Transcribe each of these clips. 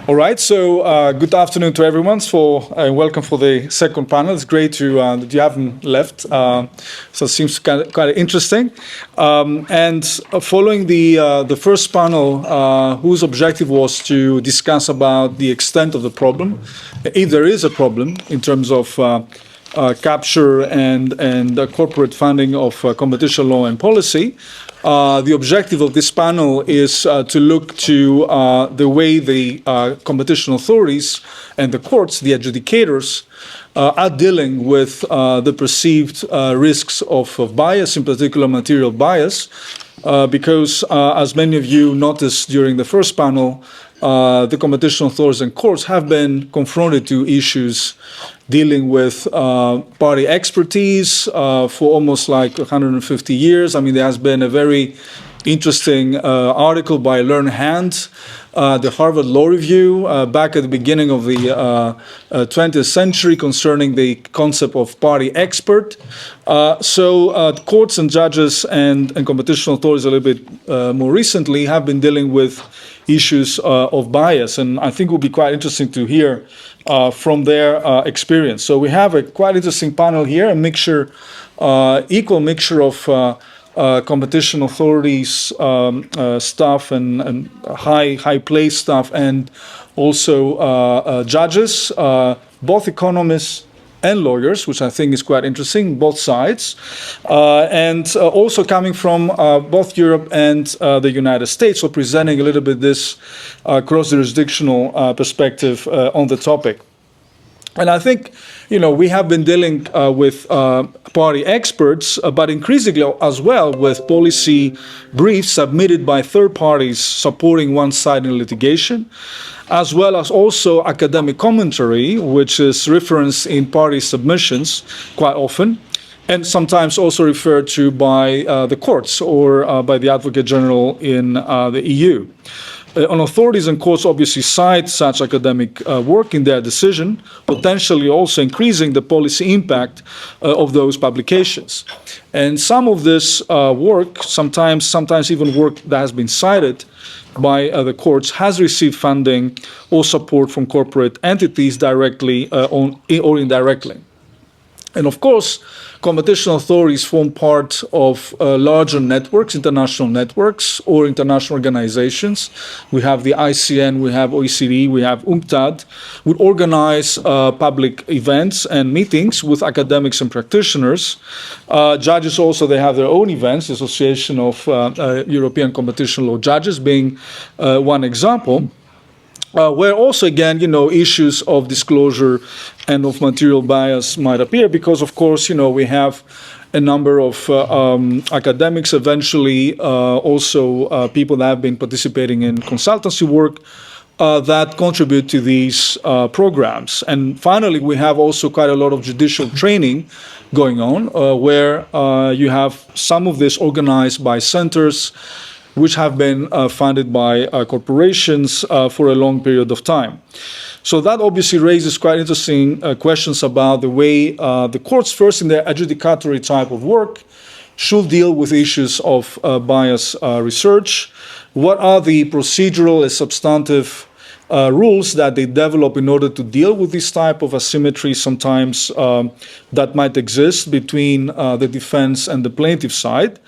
All right, so good afternoon to everyone. Welcome for the second panel. It's great that you haven't left. So it seems kind of interesting. And following the first panel, whose objective was to discuss about the extent of the problem, if there is a problem in terms of capture and corporate funding of competition law and policy. The objective of this panel is to look to the way the competition authorities and the courts, the adjudicators, are dealing with the perceived risks of bias, in particular material bias, because as many of you noticed during the first panel, the competition authorities and courts have been confronted to issues dealing with party expertise for almost like 150 years. I mean, there has been a very interesting article by Learned Hand, the Harvard Law Review, back at the beginning of the 20th century concerning the concept of party expert. So courts and judges and competition authorities a little bit more recently have been dealing with issues of bias, and I think it will be quite interesting to hear from their experience. So we have a quite interesting panel here, a mixture, equal mixture of competition authorities staff and high place staff, and also judges, both economists and lawyers, which I think is quite interesting, both sides, and also coming from both Europe and the United States, so presenting a little bit this cross-jurisdictional perspective on the topic. And I think, we have been dealing with party experts, but increasingly as well with policy briefs submitted by third parties supporting one side in litigation, as well as also academic commentary, which is referenced in party submissions quite often, and sometimes also referred to by the courts or by the Advocate General in the EU. On authorities and courts obviously cite such academic work in their decision, potentially also increasing the policy impact of those publications. And some of this work, sometimes even work that has been cited by the courts, has received funding or support from corporate entities directly or indirectly. And of course, competition authorities form part of larger networks, international networks, or international organizations. We have the ICN, we have OECD, we have UNCTAD, would organize public events and meetings with academics and practitioners. Judges also, they have their own events, the Association of European Competition Law Judges being one example. Where also, again, issues of disclosure and of material bias might appear because, of course, we have a number of academics, eventually also people that have been participating in consultancy work that contribute to these programs. And finally, we have also quite a lot of judicial training going on where you have some of this organized by centers which have been funded by corporations for a long period of time. So that obviously raises quite interesting questions about the way the courts, first in their adjudicatory type of work, should deal with issues of bias research. What are the procedural and substantive rules that they develop in order to deal with this type of asymmetry sometimes that might exist between the defense and the plaintiff side?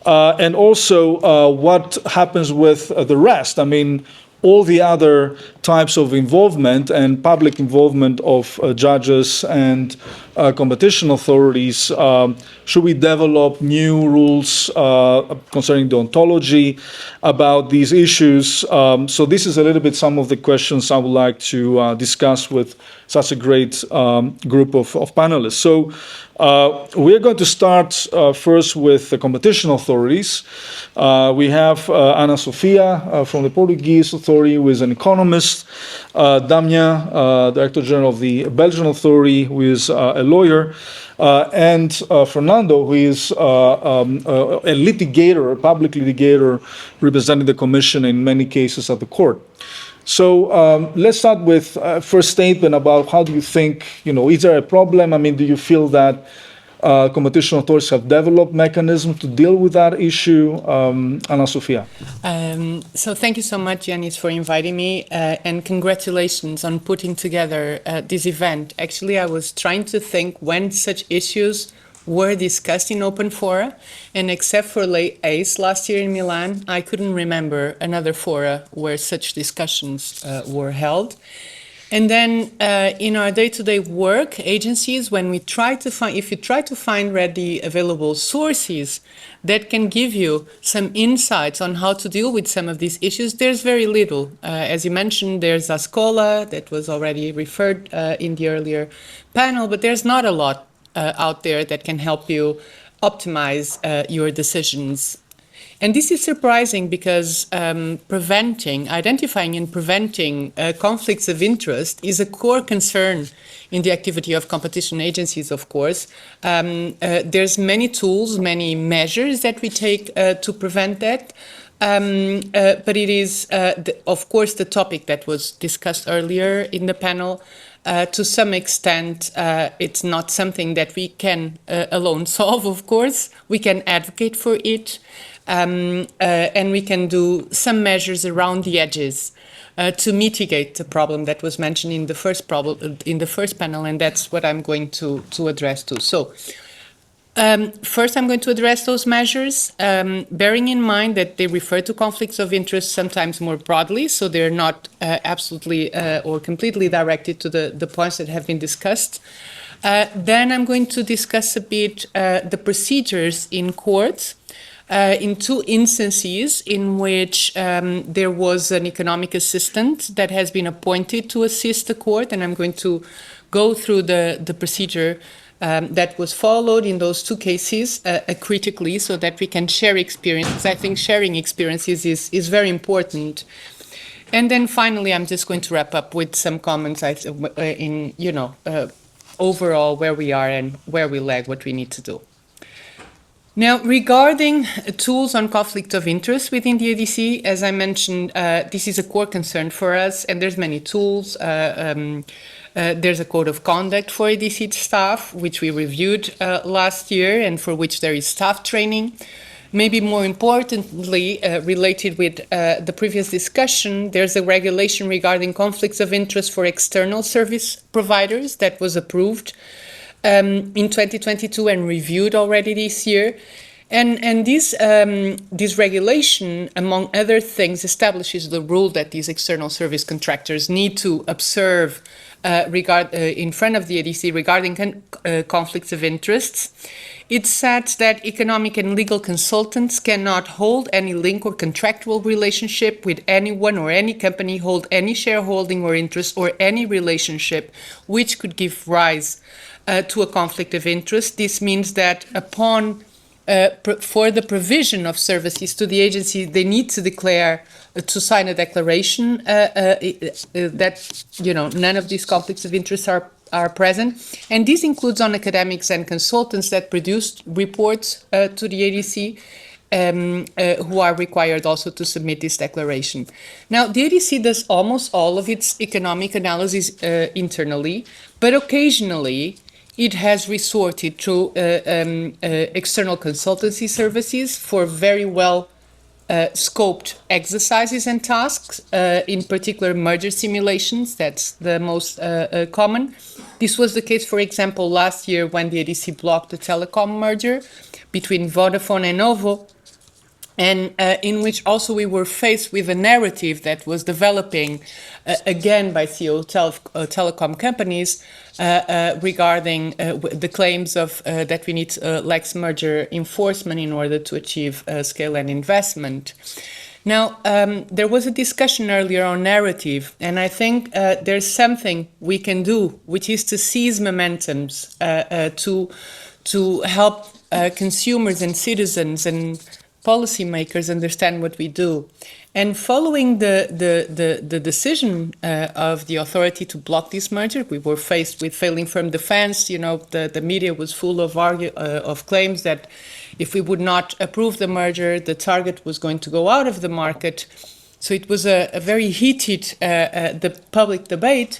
And also what happens with the rest. I mean, all the other types of involvement and public involvement of judges and competition authorities. Should we develop new rules concerning the ontology about these issues? So this is a little bit some of the questions I would like to discuss with such a great group of panelists. So we're going to start first with the competition authorities. We have Ana Sofia from the Portuguese authority, who is an economist, Damien, Director General of the Belgian authority, who is a lawyer, and Fernando, who is a litigator, a public litigator, representing the Commission in many cases at the court. So let's start with first statement about how do you think, is there a problem? I mean, do you feel that competition authorities have developed mechanisms to deal with that issue? Ana Sofia. So thank you so much, Yanis, for inviting me, and congratulations on putting together this event. Actually, I was trying to think when such issues were discussed in open fora, and except for ACE last year in Milan, I couldn't remember another fora where such discussions were held. And then in our day-to-day work, agencies, when we try to find, if you try to find readily available sources that can give you some insights on how to deal with some of these issues, there's very little. As you mentioned, there's Ascola that was already referred in the earlier panel, but there's not a lot out there that can help you optimize your decisions. And this is surprising because identifying and preventing conflicts of interest is a core concern in the activity of competition agencies, of course. There's many tools, many measures that we take to prevent that. But it is, of course, the topic that was discussed earlier in the panel. To some extent, it's not something that we can alone solve, of course. We can advocate for it. And we can do some measures around the edges to mitigate the problem that was mentioned in the first panel, and that's what I'm going to address too. So, first, I'm going to address those measures, bearing in mind that they refer to conflicts of interest sometimes more broadly, so they're not absolutely or completely directed to the points that have been discussed. Then I'm going to discuss a bit the procedures in court. In two instances in which there was an economic assistant that has been appointed to assist the court, and I'm going to go through the procedure that was followed in those two cases critically so that we can share experiences. I think sharing experiences is very important. And then finally, I'm just going to wrap up with some comments in, overall where we are and where we lag, what we need to do. Now, regarding tools on conflict of interest within the ADC, as I mentioned, this is a core concern for us, and there's many tools. There's a code of conduct for ADC staff, which we reviewed last year, and for which there is staff training. Maybe more importantly, related with the previous discussion, there's a regulation regarding conflicts of interest for external service providers that was approved in 2022 and reviewed already this year. And this regulation, among other things, establishes the rule that these external service contractors need to observe in front of the ADC regarding conflicts of interests. It said that economic and legal consultants cannot hold any link or contractual relationship with anyone or any company, hold any shareholding or interest or any relationship which could give rise to a conflict of interest. This means that upon for the provision of services to the agency, they need to declare, to sign a declaration that none of these conflicts of interest are present. And this includes on academics and consultants that produced reports to the ADC, who are required also to submit this declaration. Now, the ADC does almost all of its economic analysis internally, but occasionally it has resorted to external consultancy services for very well scoped exercises and tasks, in particular merger simulations. That's the most common. This was the case, for example, last year when the ADC blocked the telecom merger between Vodafone and Novo, and in which also we were faced with a narrative that was developing, again by CEO telecom companies, regarding the claims of that we need Lex merger enforcement in order to achieve scale and investment. Now, there was a discussion earlier on narrative, and I think there's something we can do, which is to seize momentums to help consumers and citizens and policymakers understand what we do. And following the decision of the authority to block this merger, we were faced with failing firm defense. The media was full of claims that if we would not approve the merger, the target was going to go out of the market. So it was a very heated the public debate.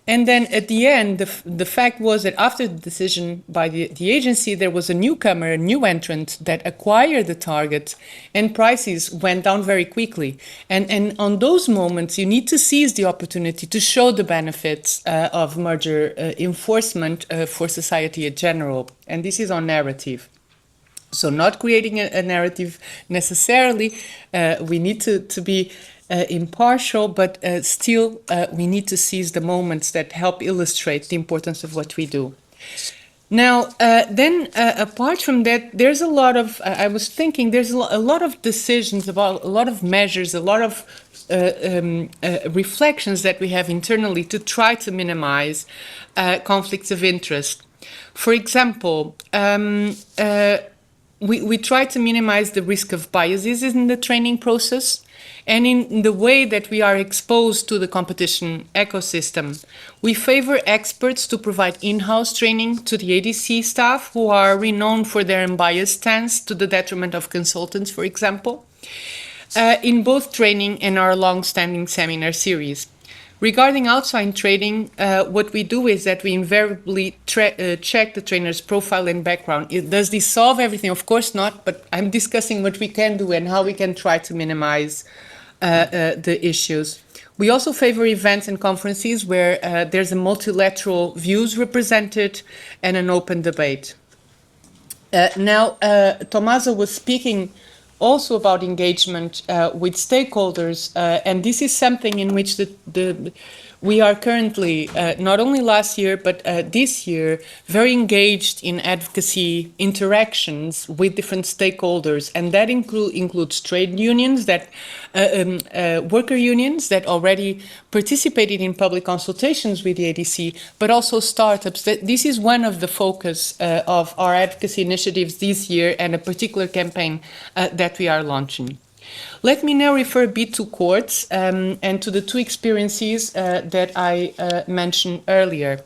And then at the end, the fact was that after the decision by the agency, there was a newcomer, a new entrant that acquired the target, and prices went down very quickly. And on those moments, you need to seize the opportunity to show the benefits of merger enforcement for society in general. And this is on narrative. So not creating a narrative necessarily, we need to be impartial, but still we need to seize the moments that help illustrate the importance of what we do. Now, then apart from that, there's a lot of, I was thinking, there's a lot of decisions about, a lot of measures, a lot of reflections that we have internally to try to minimize conflicts of interest. For example, we try to minimize the risk of biases in the training process and in the way that we are exposed to the competition ecosystem. We favor experts to provide in-house training to the ADC staff who are renowned for their unbiased stance to the detriment of consultants, for example, in both training and our long-standing seminar series. Regarding outside trading, what we do is that we invariably check the trainer's profile and background. Does this solve everything? Of course not, but I'm discussing what we can do and how we can try to minimize the issues. We also favor events and conferences where there's a multilateral views represented and an open debate. Now, Tommaso was speaking also about engagement with stakeholders, and this is something in which we are currently, not only last year, but this year, very engaged in advocacy interactions with different stakeholders, and that includes trade unions, worker unions that already participated in public consultations with the ADC, but also startups. This is one of the focus of our advocacy initiatives this year and a particular campaign that we are launching. Let me now refer a bit to courts and to the two experiences that I mentioned earlier.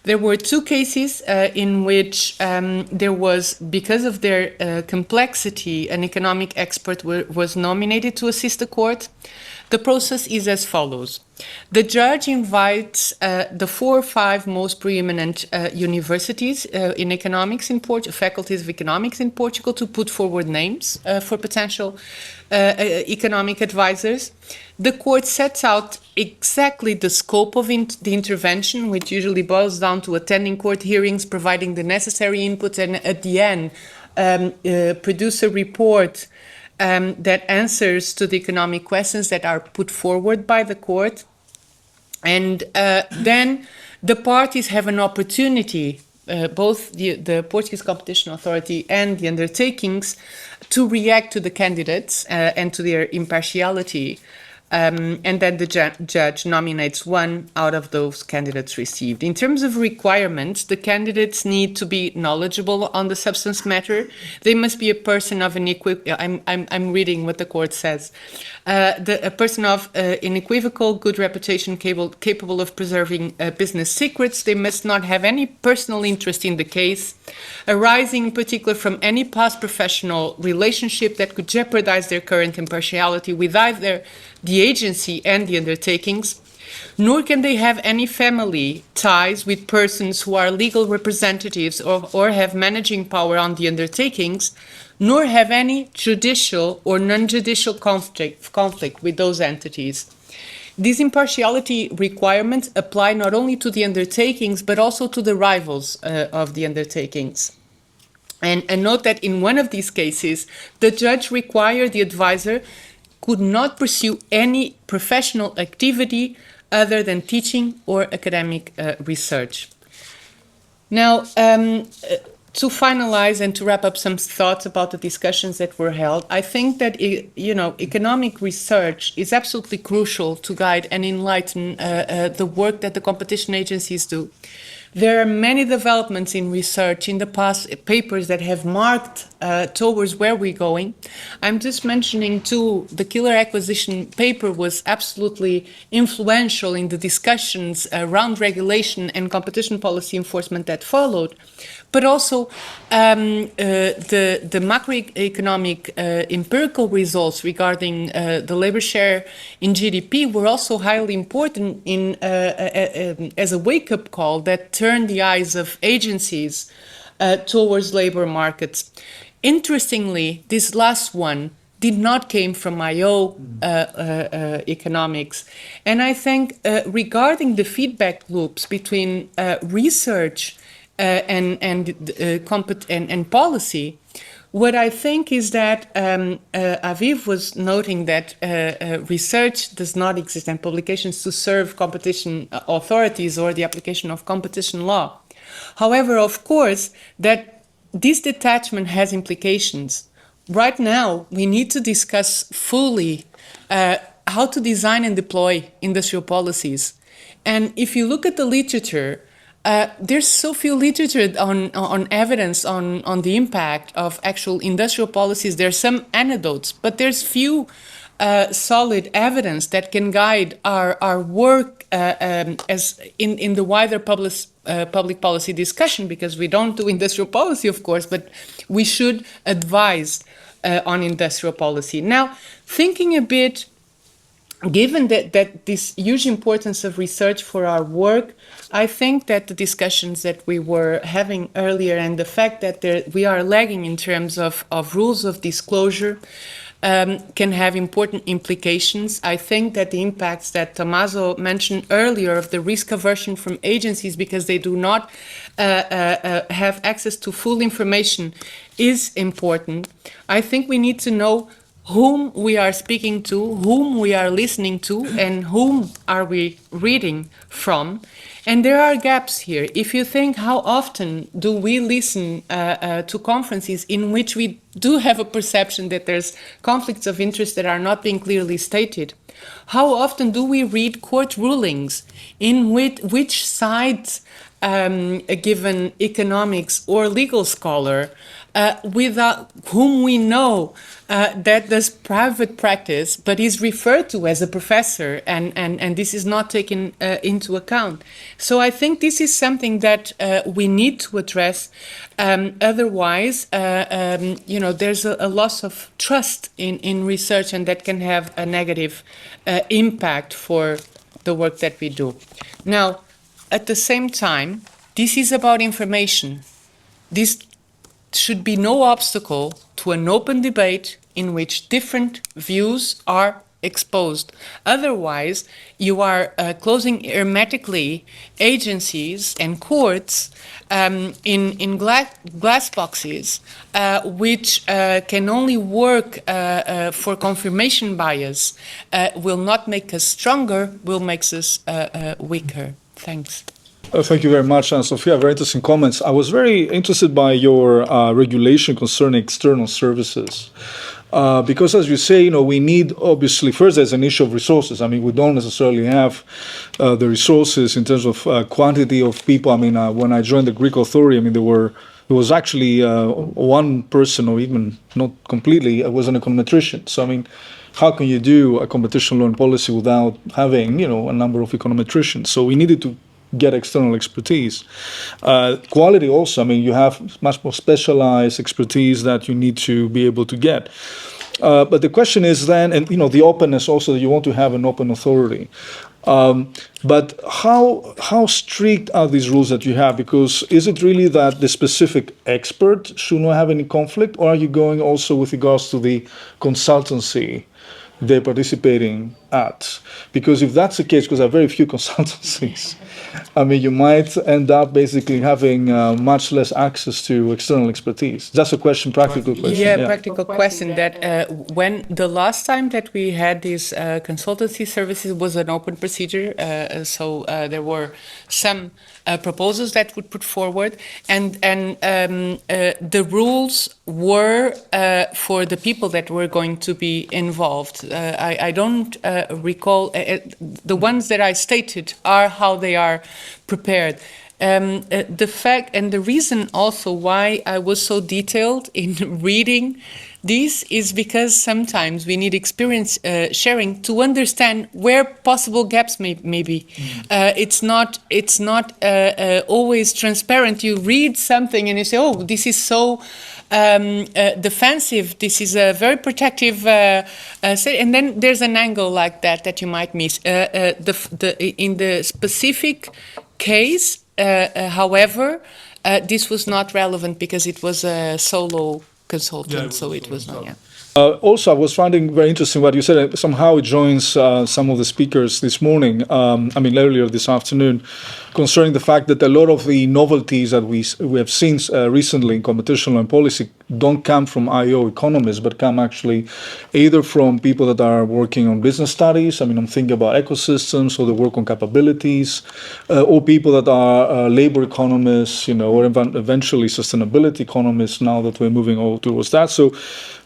There were two cases in which there was, because of their complexity, an economic expert was nominated to assist the court. The process is as follows. The judge invites the 4 or 5 most preeminent universities in economics in faculties of economics in Portugal to put forward names for potential economic advisors. The court sets out exactly the scope of the intervention, which usually boils down to attending court hearings, providing the necessary input, and at the end produce a report that answers to the economic questions that are put forward by the court. And then the parties have an opportunity, both the Portuguese Competition Authority and the undertakings, to react to the candidates and to their impartiality. And then the judge nominates one out of those candidates received. In terms of requirements, the candidates need to be knowledgeable on the substance matter. They must be a person of I'm reading what the court says. A person of unequivocal good reputation, capable of preserving business secrets. They must not have any personal interest in the case, arising in particular from any past professional relationship that could jeopardize their current impartiality with either the agency and the undertakings, nor can they have any family ties with persons who are legal representatives or have managing power on the undertakings, nor have any judicial or non-judicial conflict with those entities. These impartiality requirements apply not only to the undertakings, but also to the rivals of the undertakings. And note that in one of these cases, the judge required the advisor could not pursue any professional activity other than teaching or academic research. Now, to finalize and to wrap up some thoughts about the discussions that were held, I think that economic research is absolutely crucial to guide and enlighten the work that the competition agencies do. There are many developments in research in the past, papers that have marked towards where we're going. I'm just mentioning too, the killer acquisition paper was absolutely influential in the discussions around regulation and competition policy enforcement that followed. But also the macroeconomic empirical results regarding the labor share in GDP were also highly important in as a wake-up call that turned the eyes of agencies towards labor markets. Interestingly, this last one did not came from IO economics. And I think regarding the feedback loops between research and policy, what I think is that Aviv was noting that research does not exist and publications to serve competition authorities or the application of competition law. However, of course, that this detachment has implications. Right now, we need to discuss fully how to design and deploy industrial policies. And if you look at the literature, there's so few literature on evidence on the impact of actual industrial policies. There's some anecdotes, but there's few solid evidence that can guide our work as in the wider public policy discussion, because we don't do industrial policy, of course, but we should advise on industrial policy. Now, thinking a bit, given that this huge importance of research for our work, I think that the discussions that we were having earlier and the fact that we are lagging in terms of rules of disclosure can have important implications. I think that the impacts that Tommaso mentioned earlier of the risk aversion from agencies because they do not have access to full information is important. I think we need to know whom we are speaking to, whom we are listening to, and whom are we reading from. And there are gaps here. If you think how often do we listen to conferences in which we do have a perception that there's conflicts of interest that are not being clearly stated, how often do we read court rulings in which sides a given economics or legal scholar without whom we know that does private practice but is referred to as a professor, and this is not taken into account. So I think this is something that we need to address. Otherwise, there's a loss of trust in research, and that can have a negative impact for the work that we do. Now, at the same time, this is about information. This should be no obstacle to an open debate in which different views are exposed. Otherwise, you are closing hermetically agencies and courts in glass boxes, which can only work for confirmation bias, will not make us stronger, will make us weaker. Thanks. Thank you very much, Sophia. Very interesting comments. I was very interested by your regulation concerning external services. Because as you say, we need, obviously, first there's an issue of resources. I mean, we don't necessarily have the resources in terms of quantity of people. I mean, when I joined the Greek authority, I mean, there was actually one person, or even not completely, was an econometrician. So, I mean, how can you do a competition law and policy without having, a number of econometricians? So we needed to get external expertise. Quality also, I mean, you have much more specialized expertise that you need to be able to get. But the question is then, and the openness also, that you want to have an open authority. But how strict are these rules that you have? Because is it really that the specific expert should not have any conflict, or are you going also with regards to the consultancy they're participating at? Because if that's the case, because there are very few consultancies, I mean, you might end up basically having much less access to external expertise. That's a question, practical question. Yeah, practical question. That when the last time that we had these consultancy services was an open procedure, so there were some proposals that would put forward, and the rules were for the people that were going to be involved. I don't recall, the ones that I stated are how they are prepared. The fact and the reason also why I was so detailed in reading this is because sometimes we need experience sharing to understand where possible gaps may be. It's not always transparent. You read something and you say, oh, this is so defensive, this is a very protective, and then there's an angle like that you might miss. In the specific case, however, this was not relevant because it was a solo consultant, so it was not. Yeah. Also, I was finding very interesting what you said. Somehow it joins some of the speakers this morning, earlier this afternoon, concerning the fact that a lot of the novelties that we have seen recently in competition and policy don't come from IO economists, but come actually either from people that are working on business studies. I'm thinking about ecosystems or the work on capabilities, or people that are labor economists, or eventually sustainability economists. Now that we're moving all towards that, so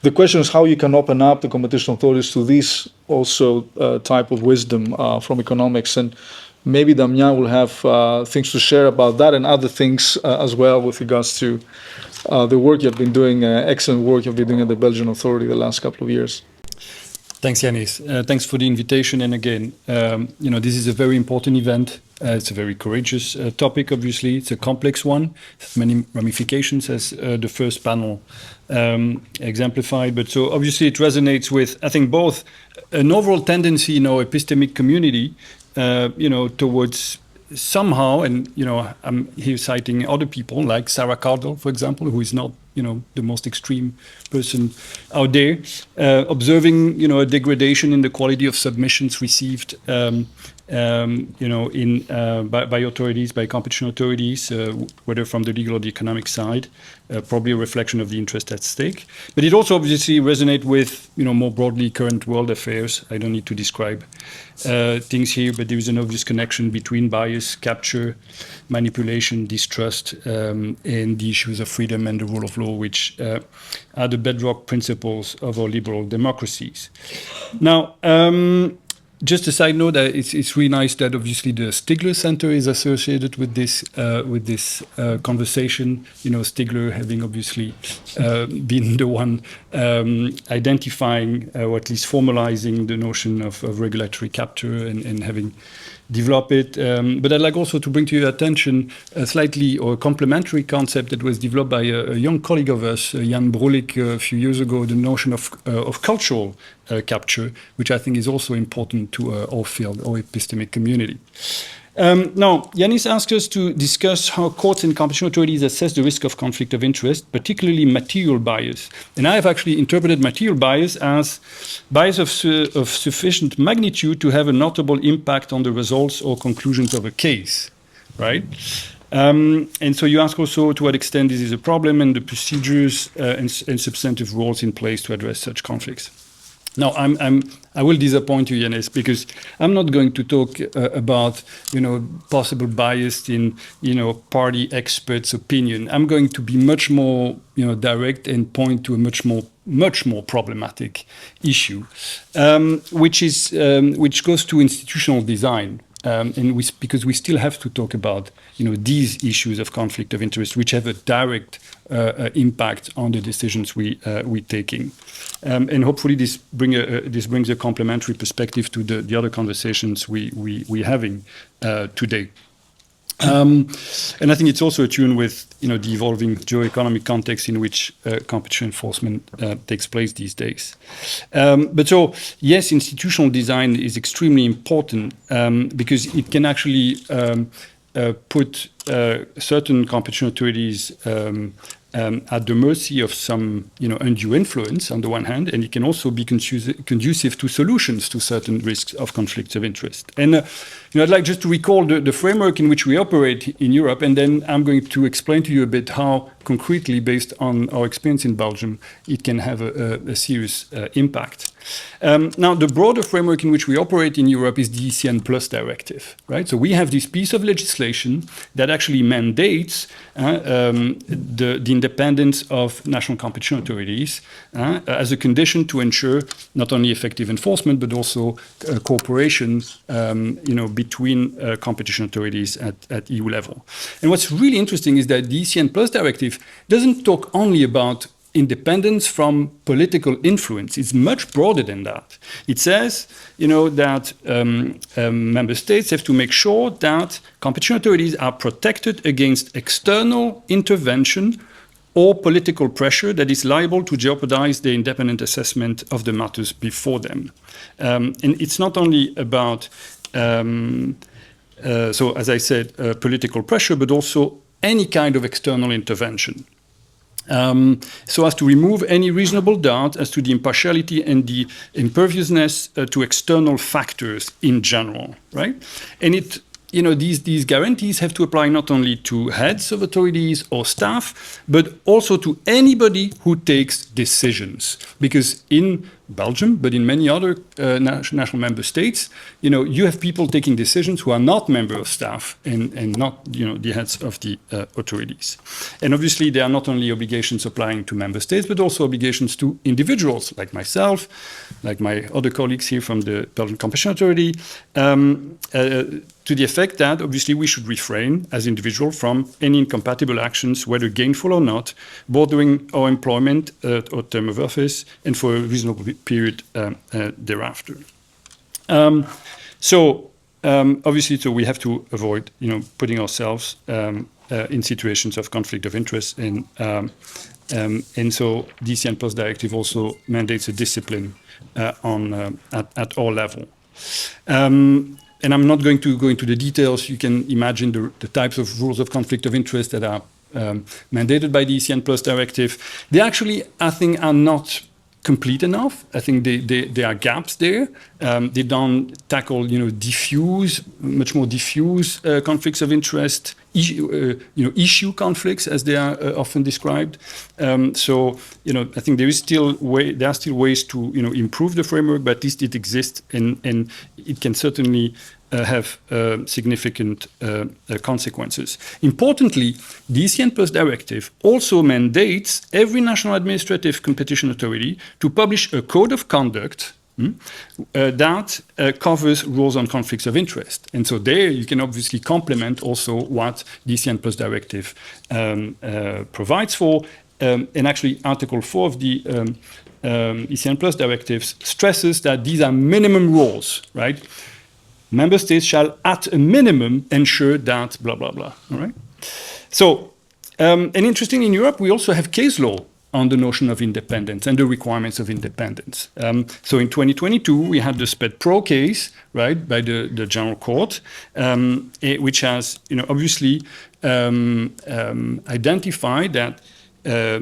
the question is how you can open up the competition authorities to this also type of wisdom from economics, and maybe Damien will have things to share about that and other things as well with regards to the work you've been doing, excellent work you've been doing at the Belgian authority the last couple of years. Thanks, Yanis. Thanks for the invitation. And again, this is a very important event. It's a very courageous topic, obviously. It's a complex one. It has many ramifications, as the first panel exemplified. But so obviously it resonates with, I think, both an overall tendency in our epistemic community, towards somehow, and I'm here citing other people like Sarah Cardell, for example, who is not the most extreme person out there, observing a degradation in the quality of submissions received by authorities, by competition authorities, whether from the legal or the economic side, probably a reflection of the interest at stake. But it also obviously resonates with more broadly current world affairs. I don't need to describe things here, but there is an obvious connection between bias, capture, manipulation, distrust, and the issues of freedom and the rule of law, which are the bedrock principles of our liberal democracies. Now, just a side note, it's really nice that obviously the Stigler Center is associated with this conversation. Stigler having obviously been the one identifying or at least formalizing the notion of regulatory capture and having developed it. But I'd like also to bring to your attention a slightly or complementary concept that was developed by a young colleague of us, Jan Brolik, a few years ago, the notion of cultural capture, which I think is also important to our field, our epistemic community. Now, Yanis asked us to discuss how courts and competition authorities assess the risk of conflict of interest, particularly material bias. And I have actually interpreted material bias as bias of sufficient magnitude to have a notable impact on the results or conclusions of a case, right? And so you ask also to what extent this is a problem and the procedures and substantive rules in place to address such conflicts. Now, I will disappoint you, Yanis, because I'm not going to talk about, possible bias in, party experts' opinion. I'm going to be much more, direct and point to a much more problematic issue, which goes to institutional design. Because we still have to talk about, these issues of conflict of interest, which have a direct impact on the decisions we're taking, and hopefully this brings a complementary perspective to the other conversations we're having today. And I think it's also attuned with the evolving geo-economic context in which competition enforcement takes place these days. But so, yes, institutional design is extremely important because it can actually put certain competition authorities at the mercy of some undue influence on the one hand, and it can also be conducive to solutions to certain risks of conflicts of interest. And I'd like just to recall the framework in which we operate in Europe, and then I'm going to explain to you a bit how concretely, based on our experience in Belgium, it can have a serious impact. Now, the broader framework in which we operate in Europe is the ECN Plus directive, right? So we have this piece of legislation that actually mandates the independence of national competition authorities as a condition to ensure not only effective enforcement, but also cooperation, between competition authorities at EU level. And what's really interesting is that the ECN Plus directive doesn't talk only about independence from political influence. It's much broader than that. It says, that member states have to make sure that competition authorities are protected against external intervention or political pressure that is liable to jeopardize the independent assessment of the matters before them. And it's not only about, so as I said, political pressure, but also any kind of external intervention. So as to remove any reasonable doubt as to the impartiality and the imperviousness to external factors in general, right? And these guarantees have to apply not only to heads of authorities or staff, but also to anybody who takes decisions. Because in Belgium, but in many other national member states, you have people taking decisions who are not members of staff and not, the heads of the authorities. And obviously, there are not only obligations applying to member states, but also obligations to individuals like myself, like my other colleagues here from the Belgian Competition Authority, to the effect that obviously we should refrain as individuals from any incompatible actions, whether gainful or not, both during our employment or term of office and for a reasonable period thereafter. Obviously, so we have to avoid, putting ourselves in situations of conflict of interest, and so the ECN Plus directive also mandates a discipline at our level. And I'm not going to go into the details. You can imagine the types of rules of conflict of interest that are mandated by the ECN Plus directive. They actually, I think, are not complete enough. I think there are gaps there. They don't tackle, much more diffuse conflicts of interest, issue conflicts, as they are often described. I think there are still ways to, improve the framework, but at least it exists, and it can certainly have significant consequences. Importantly, the ECN Plus directive also mandates every national administrative competition authority to publish a code of conduct that covers rules on conflicts of interest. And so there you can obviously complement also what the ECN Plus directive provides for. And actually Article 4 of the ECN Plus directives stresses that these are minimum rules, right? Member states shall, at a minimum, ensure that blah, blah, blah, all right? So, and interestingly, in Europe, we also have case law on the notion of independence and the requirements of independence. So in 2022, we had the SPED Pro case, right, by the General Court, which has, obviously identified that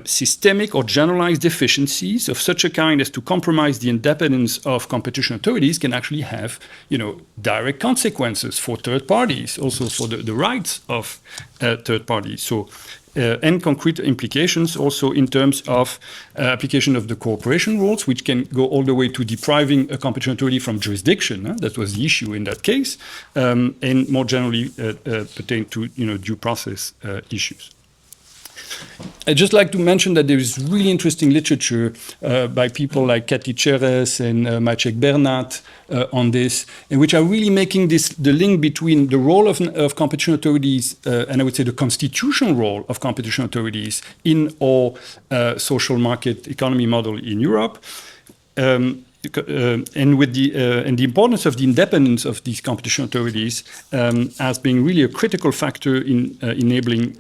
systemic or generalized deficiencies of such a kind as to compromise the independence of competition authorities can actually have, direct consequences for third parties, also for the rights of third parties. So, and concrete implications also in terms of application of the cooperation rules, which can go all the way to depriving a competition authority from jurisdiction. That was the issue in that case, and more generally pertain to due process issues. I'd just like to mention that there is really interesting literature by people like Cathy Cheres and Maciek Bernat on this, in which are really making the link between the role of competition authorities and I would say the constitutional role of competition authorities in our social market economy model in Europe. And with the importance of the independence of these competition authorities as being really a critical factor in enabling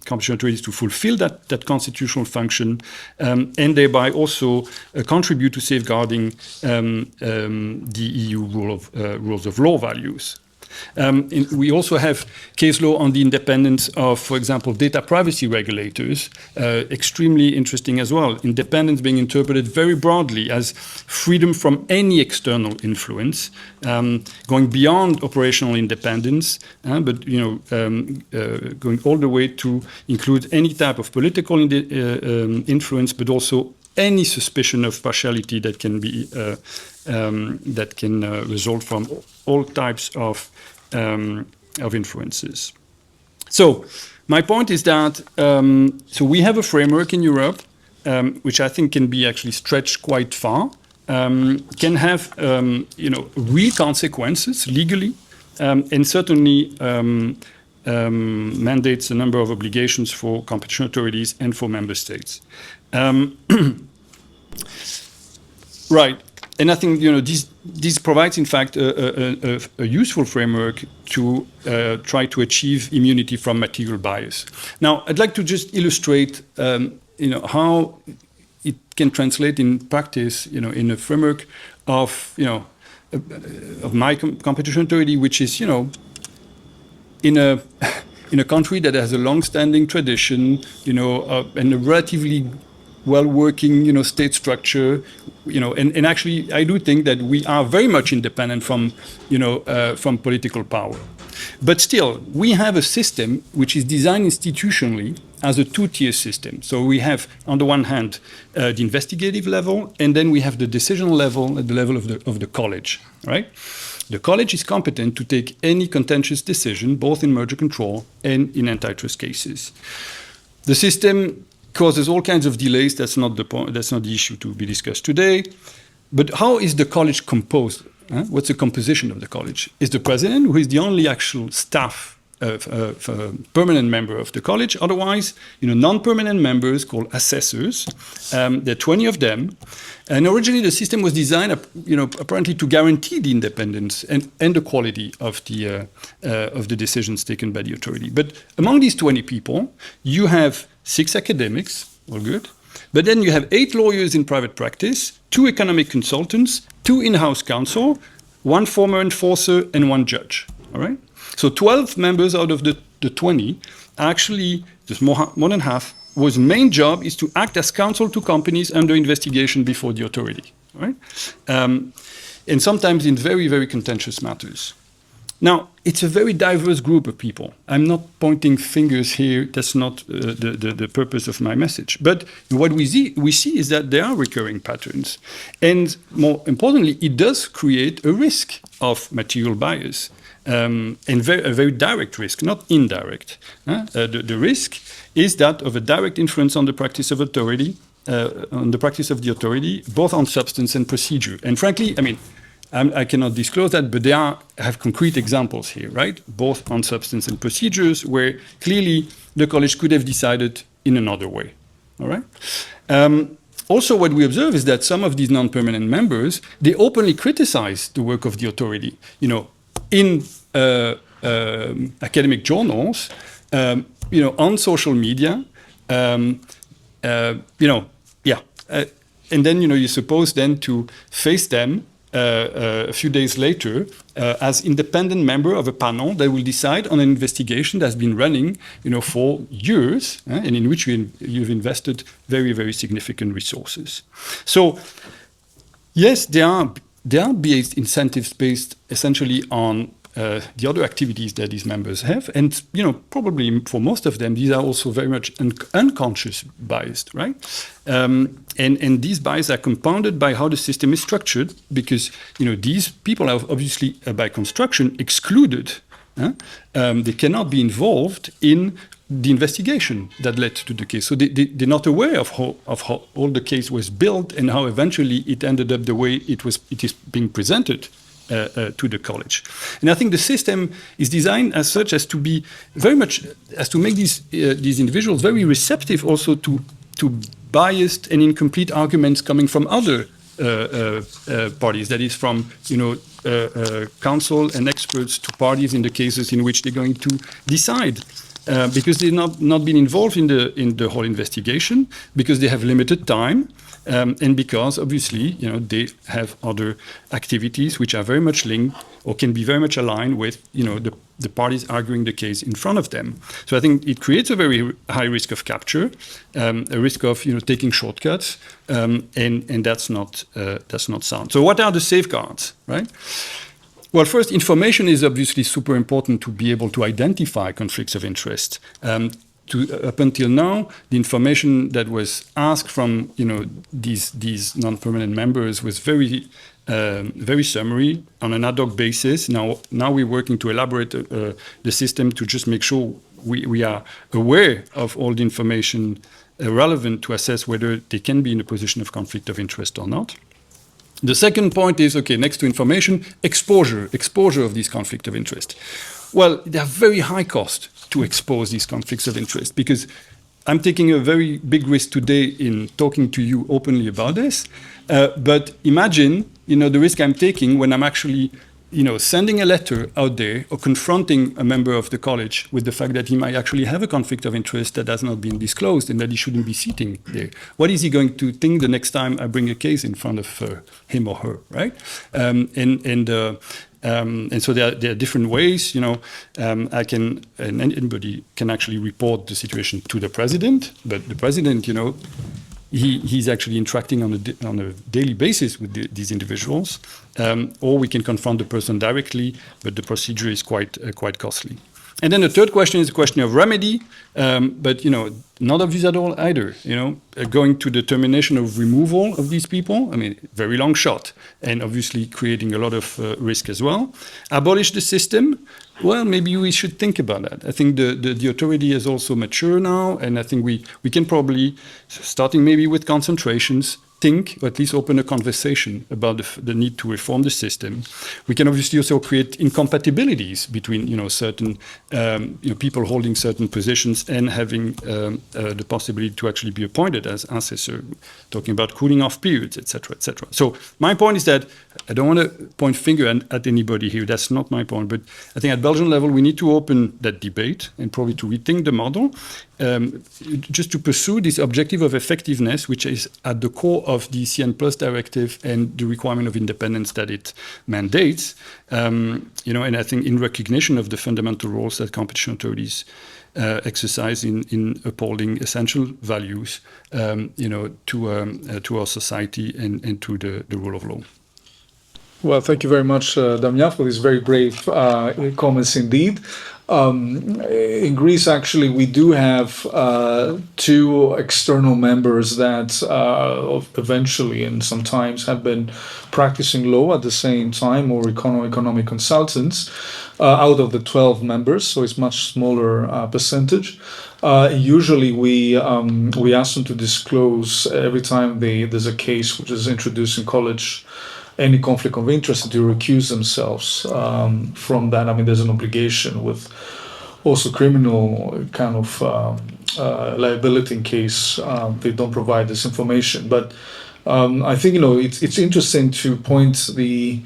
competition authorities to fulfill that constitutional function, and thereby also contribute to safeguarding the EU rules of law values. We also have case law on the independence of, for example, data privacy regulators, extremely interesting as well. Independence being interpreted very broadly as freedom from any external influence, going beyond operational independence, but going all the way to include any type of political influence, but also any suspicion of partiality that can be result from all types of influences. So my point is that so we have a framework in Europe which I think can be actually stretched quite far, can have real consequences legally, and certainly mandates a number of obligations for competition authorities and for member states. Right. And I think this provides, in fact, a useful framework to try to achieve immunity from material bias. Now, I'd like to just illustrate, how it can translate in practice, in a framework of, of my competition authority, which is, in a country that has a long-standing tradition, and a relatively well-working, state structure, and actually, I do think that we are very much independent from political power. But still, we have a system which is designed institutionally as a two-tier system. So we have, on the one hand, the investigative level, and then we have the decisional level at the level of the college, right? The college is competent to take any contentious decision, both in merger control and in antitrust cases. The system causes all kinds of delays. That's not the point. That's not the issue to be discussed today. But how is the college composed? What's the composition of the college? Is the president, who is the only actual staff permanent member of the college. Otherwise, non-permanent members called assessors. There are 20 of them. And originally, the system was designed, apparently to guarantee the independence and the quality of the decisions taken by the authority. But among these 20 people, you have 6 academics, all good. But then you have 8 lawyers in private practice, 2 economic consultants, 2 in-house counsel, 1 former enforcer, and 1 judge. All right. So 12 members out of the 20, actually, just more than half, whose main job is to act as counsel to companies under investigation before the authority. Right? And sometimes in very, very contentious matters. Now, it's a very diverse group of people. I'm not pointing fingers here. That's not the purpose of my message. But what we see is that there are recurring patterns. And more importantly, it does create a risk of material bias. And a very direct risk, not indirect. The risk is that of a direct influence on the practice of authority, both on substance and procedure. And frankly, I cannot disclose that, but I have concrete examples here, right? Both on substance and procedures, where clearly the college could have decided in another way. All right. Also, what we observe is that some of these non-permanent members, they openly criticize the work of the authority. In academic journals, on social media, and then you're supposed then to face them a few days later as independent member of a panel that will decide on an investigation that's been running, for years, and in which you've invested very, very significant resources. So, yes, there are incentives based essentially on the other activities that these members have, and probably for most of them, these are also very much unconscious biased, right? And these biases are compounded by how the system is structured, because these people are obviously by construction excluded. They cannot be involved in the investigation that led to the case. So they're not aware of how all the case was built and how eventually it ended up the way it is being presented to the college. And I think the system is designed as such as to be very much, as to make these individuals very receptive also to biased and incomplete arguments coming from other parties, that is from counsel and experts to parties in the cases in which they're going to decide. Because they've not been involved in the whole investigation, because they have limited time, and because obviously they have other activities which are very much linked or can be very much aligned with the parties arguing the case in front of them. So I think it creates a very high risk of capture, a risk of taking shortcuts, and that's not sound. So what are the safeguards, right? Well, first, information is obviously super important to be able to identify conflicts of interest. up until now, the information that was asked from these non-permanent members was very summary on an ad hoc basis. Now we're working to elaborate the system to just make sure we are aware of all the information relevant to assess whether they can be in a position of conflict of interest or not. The second point is, okay, next to information, exposure of these conflicts of interest. Well, they are very high cost to expose these conflicts of interest, because I'm taking a very big risk today in talking to you openly about this. But imagine, the risk I'm taking when I'm actually, sending a letter out there or confronting a member of the college with the fact that he might actually have a conflict of interest that has not been disclosed and that he shouldn't be sitting there. What is he going to think the next time I bring a case in front of him or her, right? And so there are different ways, anybody can actually report the situation to the president, but the president, he's actually interacting on a daily basis with these individuals, or we can confront the person directly, but the procedure is quite costly. And then the third question is a question of remedy, but not obvious at all either. Going to the termination of removal of these people, very long shot, and obviously creating a lot of risk as well. Abolish the system. Well, maybe we should think about that. I think the authority is also mature now, and I think we can probably, starting maybe with concentrations, think, or at least open a conversation about the need to reform the system. We can obviously also create incompatibilities between, certain people holding certain positions and having the possibility to actually be appointed as assessor, talking about cooling off periods, etc., etc. So my point is that I don't want to point finger at anybody here. That's not my point. But I think at Belgian level, we need to open that debate and probably to rethink the model, just to pursue this objective of effectiveness, which is at the core of the CN Plus directive and the requirement of independence that it mandates. And I think in recognition of the fundamental roles that competition authorities exercise in upholding essential values, to our society and to the rule of law. Well, thank you very much, Damien, for these very brave comments indeed. In Greece, actually, we do have two external members that eventually and sometimes have been practicing law at the same time, or economic consultants, out of the 12 members, so it's much smaller percentage. Usually we ask them to disclose every time there's a case which is introduced in college, any conflict of interest, to recuse themselves from that. There's an obligation with also criminal kind of liability in case they don't provide this information. But I think it's interesting to point the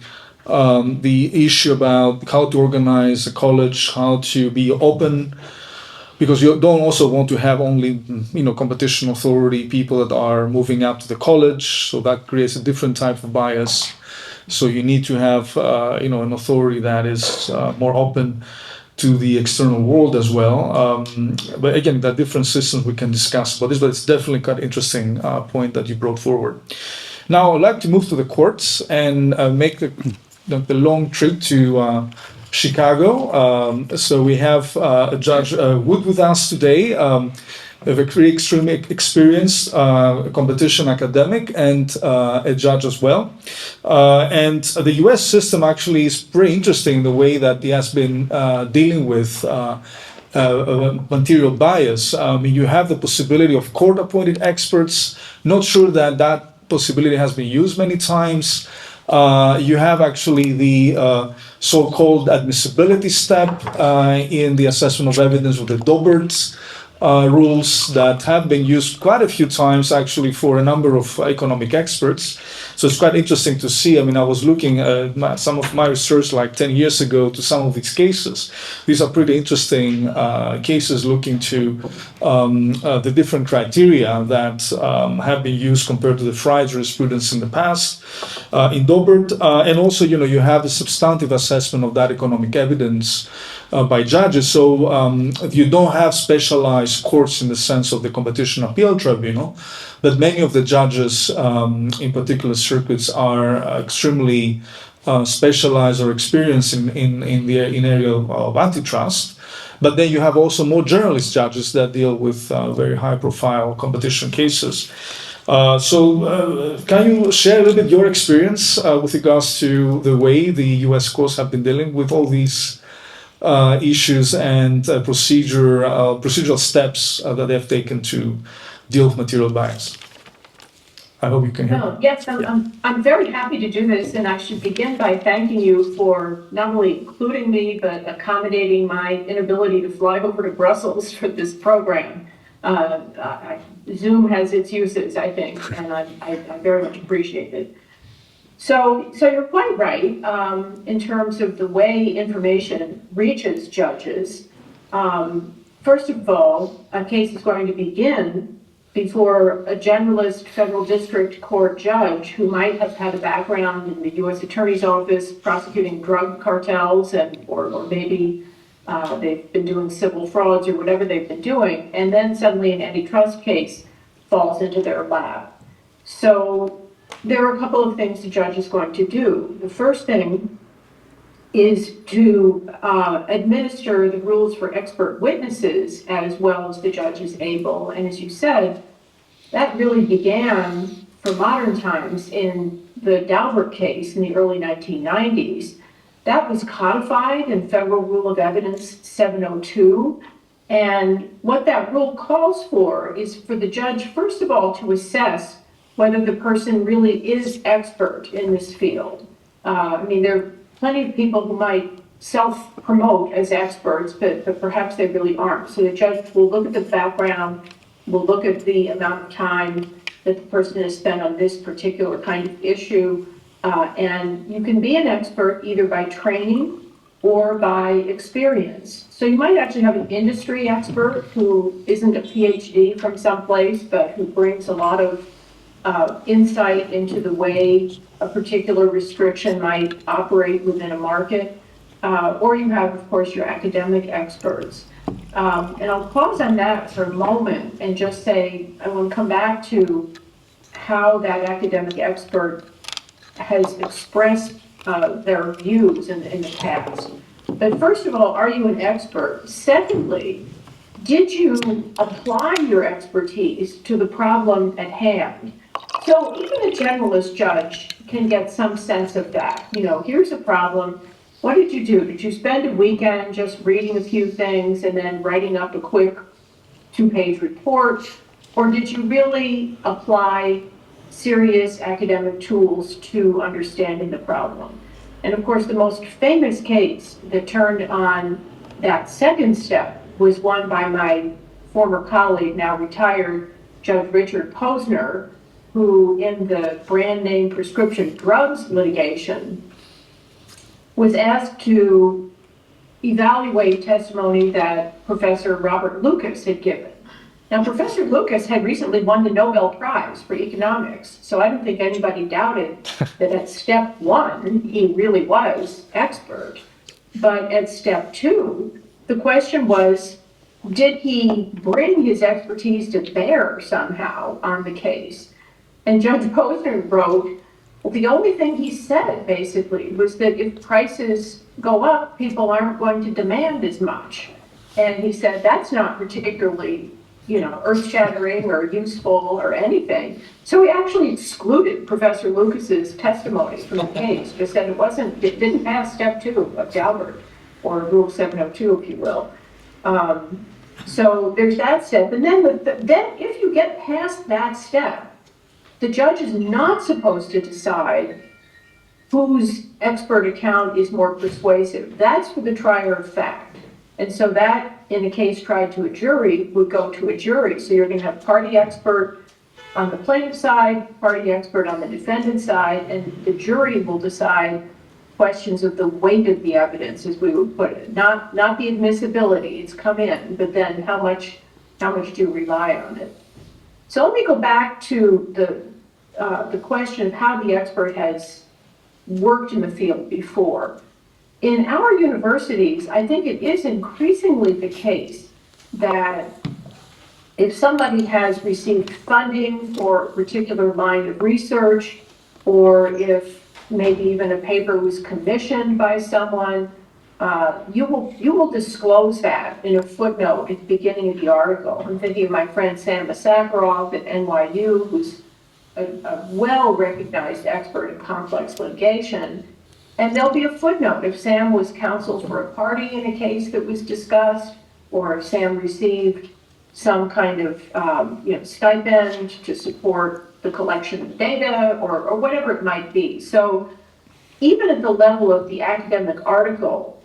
issue about how to organize a college, how to be open, because you don't also want to have only competition authority people that are moving up to the college, so that creates a different type of bias. So you need to have an authority that is more open to the external world as well. But again, there are different systems we can discuss about this, but it's definitely quite an interesting point that you brought forward. Now I'd like to move to the courts and make the long trip to Chicago. So we have Judge Wood with us today, a very extremely experienced competition academic and a judge as well. And the US system actually is pretty interesting, the way that he has been dealing with material bias. You have the possibility of court-appointed experts. Not sure that possibility has been used many times. You have actually the so-called admissibility step in the assessment of evidence with the Dobbert rules that have been used quite a few times actually for a number of economic experts. So it's quite interesting to see. I was looking at some of my research like 10 years ago to some of these cases. These are pretty interesting cases looking to the different criteria that have been used compared to the Frye jurisprudence in the past in Dobbert. And also, you have the substantive assessment of that economic evidence by judges. So you don't have specialized courts in the sense of the Competition Appeal Tribunal, but many of the judges in particular circuits are extremely specialized or experienced in area of antitrust. But then you have also more journalist judges that deal with very high-profile competition cases. Can you share a little bit your experience with regards to the way the U.S. courts have been dealing with all these issues and procedural steps that they have taken to deal with material bias? I hope you can hear me. Oh, yes, I'm very happy to do this, and I should begin by thanking you for not only including me, but accommodating my inability to fly over to Brussels for this program. Zoom has its uses, I think, and I very much appreciate it. So you're quite right in terms of the way information reaches judges. First of all, a case is going to begin before a generalist federal district court judge who might have had a background in the U.S. Attorney's Office prosecuting drug cartels, or maybe they've been doing civil frauds or whatever they've been doing, and then suddenly an antitrust case falls into their lap. So there are a couple of things the judge is going to do. The first thing is to administer the rules for expert witnesses as well as the judge is able. And as you said, that really began for modern times in the Daubert case in the early 1990s. That was codified in Federal Rule of Evidence 702. And what that rule calls for is for the judge, first of all, to assess whether the person really is expert in this field. I mean, there are plenty of people who might self-promote as experts, but perhaps they really aren't. So the judge will look at the background, will look at the amount of time that the person has spent on this particular kind of issue, and you can be an expert either by training or by experience. So you might actually have an industry expert who isn't a PhD from someplace, but who brings a lot of insight into the way a particular restriction might operate within a market. Or you have, of course, your academic experts. And I'll pause on that for a moment and just say, I want to come back to how that academic expert has expressed their views in the past. But first of all, are you an expert? Secondly, did you apply your expertise to the problem at hand? So even a generalist judge can get some sense of that. You know, here's a problem. What did you do? Did you spend a weekend just reading a few things and then writing up a quick 2-page report? Or did you really apply serious academic tools to understanding the problem? And of course, the most famous case that turned on that second step was one by my former colleague, now retired, Judge Richard Posner, who in the brand name prescription drugs litigation was asked to evaluate testimony that Professor Robert Lucas had given. Now, Professor Lucas had recently won the Nobel Prize for economics, so I don't think anybody doubted that at step one, he really was expert. But at step two, the question was, did he bring his expertise to bear somehow on the case? And Judge Posner wrote, well, the only thing he said, basically, was that if prices go up, people aren't going to demand as much. And he said that's not particularly, earth-shattering or useful or anything. So he actually excluded Professor Lucas's testimony from the case, just said it didn't pass step two of Daubert, or Rule 702, if you will. So there's that step. And then if you get past that step, the judge is not supposed to decide whose expert account is more persuasive. That's for the trier of fact. And so that, in a case tried to a jury, would go to a jury. So you're going to have party expert on the plaintiff side, party expert on the defendant side, and the jury will decide questions of the weight of the evidence, as we would put it. Not the admissibility, it's come in, but then how much do you rely on it? So let me go back to the question of how the expert has worked in the field before. In our universities, I think it is increasingly the case that if somebody has received funding for a particular line of research, or if maybe even a paper was commissioned by someone, you will disclose that in a footnote at the beginning of the article. I'm thinking of my friend Sam Sakharov at NYU, who's a well-recognized expert in complex litigation. And there'll be a footnote if Sam was counsel for a party in a case that was discussed, or if Sam received some kind of stipend to support the collection of data, or whatever it might be. So even at the level of the academic article,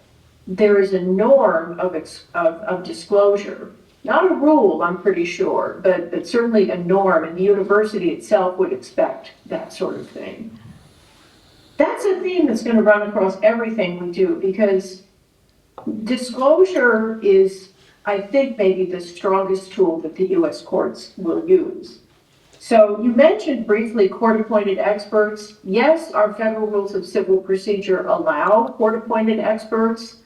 there is a norm of disclosure. Not a rule, I'm pretty sure, but certainly a norm, and the university itself would expect that sort of thing. That's a theme that's going to run across everything we do, because disclosure is, I think, maybe the strongest tool that the U.S. courts will use. So you mentioned briefly court-appointed experts. Yes, our federal rules of civil procedure allow court-appointed experts.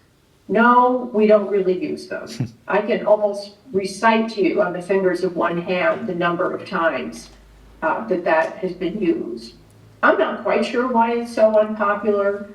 No, we don't really use them. I can almost recite to you on the fingers of one hand the number of times that has been used. I'm not quite sure why it's so unpopular,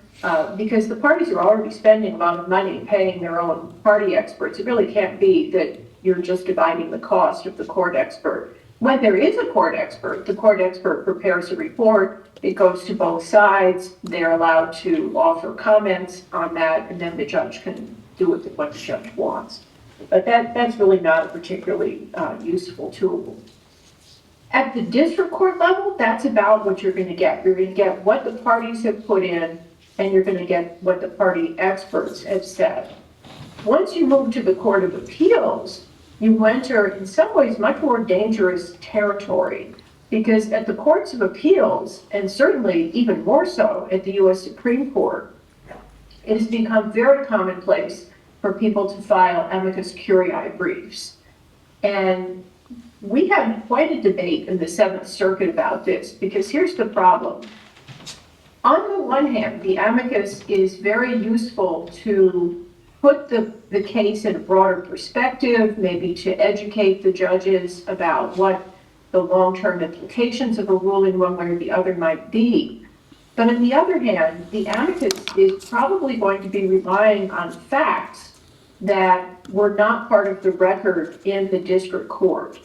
because the parties are already spending a lot of money paying their own party experts. It really can't be that you're just dividing the cost of the court expert. When there is a court expert, the court expert prepares a report. It goes to both sides. They're allowed to offer comments on that, and then the judge can do with it what the judge wants. But that's really not a particularly useful tool. At the district court level, that's about what you're going to get. You're going to get what the parties have put in, and you're going to get what the party experts have said. Once you move to the Court of Appeals, you enter, in some ways, much more dangerous territory, because at the courts of appeals, and certainly even more so at the U.S. Supreme Court, it has become very commonplace for people to file amicus curiae briefs. And we had quite a debate in the Seventh Circuit about this, because here's the problem. On the one hand, the amicus is very useful to put the case in a broader perspective, maybe to educate the judges about what the long-term implications of a ruling one way or the other might be. But on the other hand, the amicus is probably going to be relying on facts that were not part of the record in the district court.